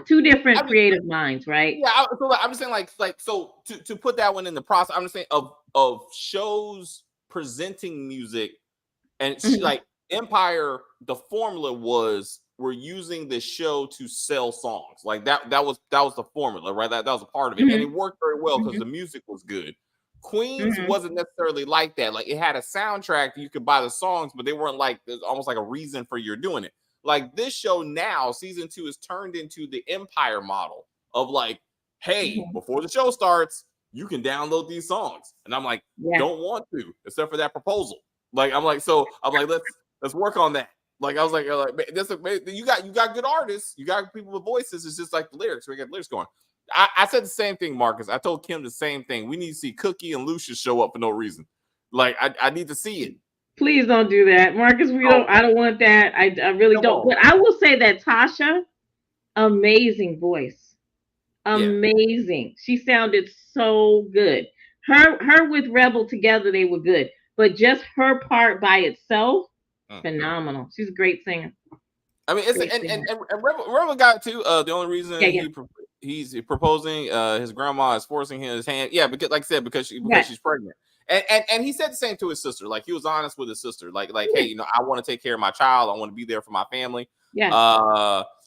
two I different mean, creative minds, right? yeah. So like, I'm just saying, like, so to put that one in the process, I'm just saying of shows presenting music and Mhm. like Empire, the formula was we're using the show to sell songs. Like that was the formula, right? That was a part of it, and it Mhm. worked very well because Mhm. the music was good. Queens Mhm. wasn't necessarily like that. Like it had a soundtrack that you could buy the songs, but they weren't like, there's almost like a reason for you're doing it. Like this show now, season 2 is turned into the Empire model of like, hey, Mhm. before the show starts, you can download these songs. And I'm like, Yeah. don't want to, except for that proposal. Like I'm like, so I'm like, let's work on that. Like I was like this, you got good artists, you got people with voices. It's just like the lyrics. We got the lyrics going. I said the same thing, Marcus. I told Kim the same thing. We need to see Cookie and Lucius show up for no reason. Like I need to see it. Please don't do that, Marcus. Oh, I don't want that. I really come don't. on. But I will say that Tasha, amazing voice, Yeah. amazing. She sounded so good. Her with Rebel together, they were good. But just her part by itself, Mm. phenomenal. She's a great singer. I mean, it's Great and singer. Rebel got too. The only reason Yeah, yeah. he's proposing, his grandma is forcing his hand. Yeah, because like I said, because Right. she's pregnant. And he said the same to his sister. Like he was honest with his sister. Like hey, Yeah. you know, I want to take care of my child. I want to be there for my family. Yeah.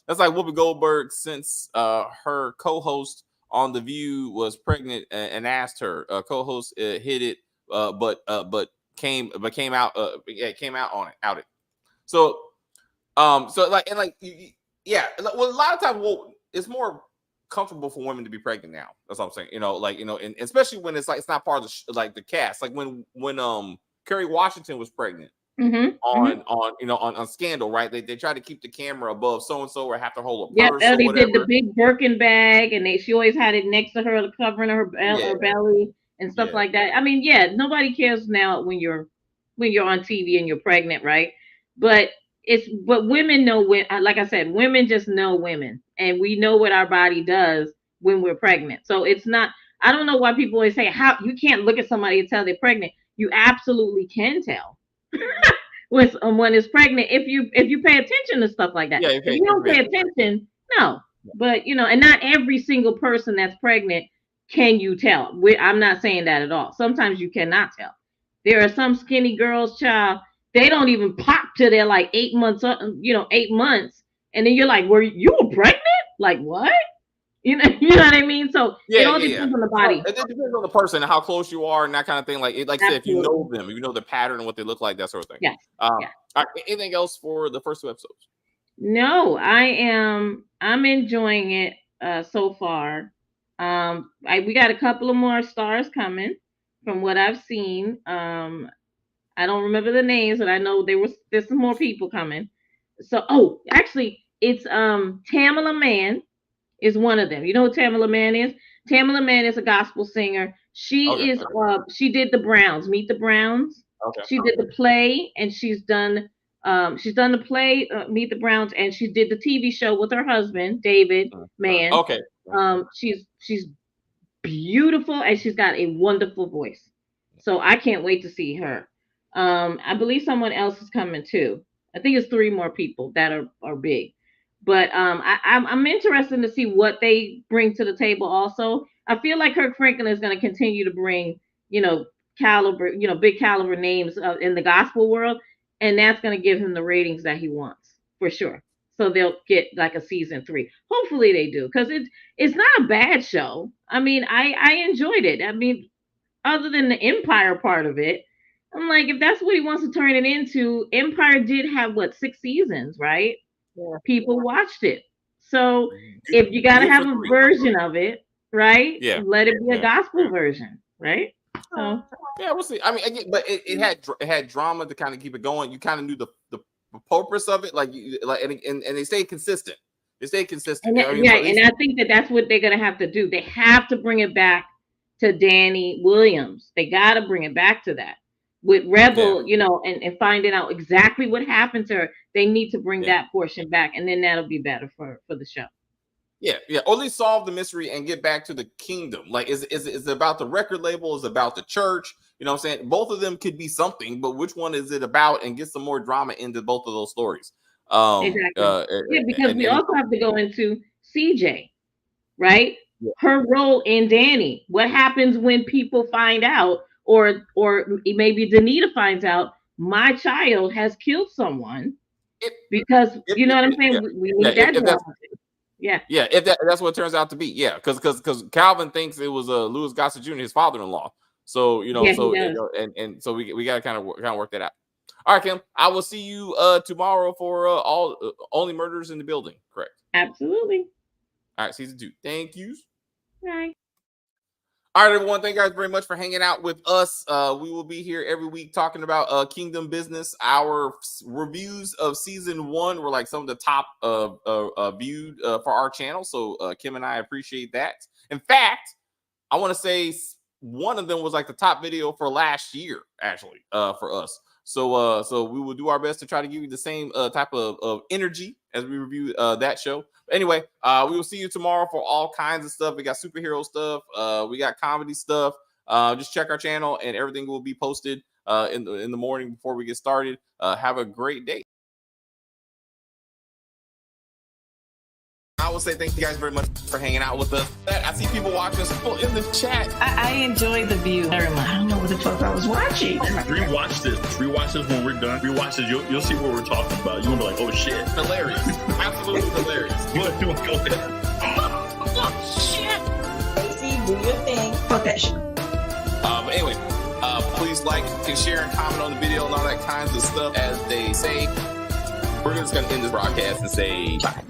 That's like Whoopi Goldberg, since her co-host on The View was pregnant and asked her. Co-host hid it, but came out came out on it. So so like and like yeah, well, a lot of times, well, it's more comfortable for women to be pregnant now. That's what I'm saying. You know, like, you know, and especially when it's like it's not part of the like the cast. Like when Kerry Washington was pregnant Mm-hmm. on Scandal, right? They try to keep the camera above so and so or have to hold a Yeah, purse or they did the whatever. big Birkin bag, and she always had it next to her, covering Yeah, her belly and stuff yeah, like that. I mean, yeah, nobody cares now when you're on TV and you're pregnant, right? But but women know, when, like I said, women just know women, and we know what our body does when we're pregnant. So it's not. I don't know why people always say how you can't look at somebody and tell they're pregnant. You absolutely can tell when someone is pregnant if you pay attention to stuff like that. yeah. If Okay, you don't pay attention, no. But you know, and not every single person that's pregnant can you tell. I'm not saying that at all. Sometimes you cannot tell. There are some skinny girls, child. They don't even pop till they're like 8 months, 8 months, and then you're like, "Were you were pregnant? Like what?" You know what I mean. So it all yeah. depends on the Well, body. it depends on the person and how close you are and that kind of thing. Like like I said, if you know Absolutely. them, if you know the pattern and what they look like, that sort of thing. Yes. Um, Yes. all right, anything else for the first 2 episodes? No, I'm enjoying it so far. We got a couple of more stars coming from what I've seen. I don't remember the names, but I know there's some more people coming. So, actually, it's Tamala Mann is one of them. You know who Tamala Mann is? Tamala Mann is a gospel singer. Okay, She did the Browns, Meet the Browns. okay. She did the play, and she's done the play, Meet the Browns, and she did the TV show with her husband, David Mann. Okay. She's beautiful, and she's got a wonderful voice. So I can't wait to see her. I believe someone else is coming too. I think it's 3 more people that are big. But I'm interested to see what they bring to the table. Also, I feel like Kirk Franklin is going to continue to bring, big caliber names in the gospel world. and that's going to give him the ratings that he wants for sure. So they'll get like a season 3. Hopefully they do, because it's not a bad show. I mean, I enjoyed it. I mean, other than the Empire part of it, I'm like, if that's what he wants to turn it into, Empire did have 6 seasons, right? Yeah. People watched it. So if you got to have a version of it, right? Yeah. Let it be a gospel version, right? So yeah, we'll see. I mean, again, but it had drama to kind of keep it going. You kind of knew the purpose of it, and they stayed consistent. They stayed consistent. And, and I think that's what they're gonna have to do. They have to bring it back to Danny Williams. They got to bring it back to that with Rebel, and finding out exactly what happened to her. They need to bring that portion back, and then that'll be better for the show. Yeah. Or at least solve the mystery and get back to the kingdom. Like, is it about the record label? Is it about the church? You know what I'm saying? Both of them could be something, but which one is it about? And get some more drama into both of those stories. Exactly. Because we also have to go into CJ, right? Yeah. Her role in Danny. What happens when people find out, or maybe Danita finds out my child has killed someone? Because you know what I'm saying? We need that drama. Yeah. If that's what it turns out to be, because Calvin thinks it was Louis Gossett Jr., his father-in-law. So so we got to kind of work that out. All right, Kim. I will see you tomorrow for Only Murders in the Building. Correct. Absolutely. All right, season 2. Thank you. Bye. All right, everyone. Thank you guys very much for hanging out with us. We will be here every week talking about Kingdom Business. Our reviews of season 1 were like some of the top viewed for our channel. So Kim and I appreciate that. In fact, I want to say one of them was like the top video for last year, actually, for us. So we will do our best to try to give you the same type of energy as we review that show. But anyway, we will see you tomorrow for all kinds of stuff. We got superhero stuff. We got comedy stuff. Just check our channel and everything will be posted in the morning before we get started. Have a great day. I will say thank you guys very much for hanging out with us. I see people watching us in the chat. I enjoy the view very much. I don't know what the fuck I was watching. Rewatch this. Rewatch this when we're done. Rewatch this. You'll see what we're talking about. You're going to be like, oh, shit. Hilarious. Absolutely hilarious. What? Go ahead. Oh, shit. Stacey, do your thing. Fuck that shit. But anyway, please like and share and comment on the video and all that kinds of stuff. As they say, we're just going to end this broadcast and say bye.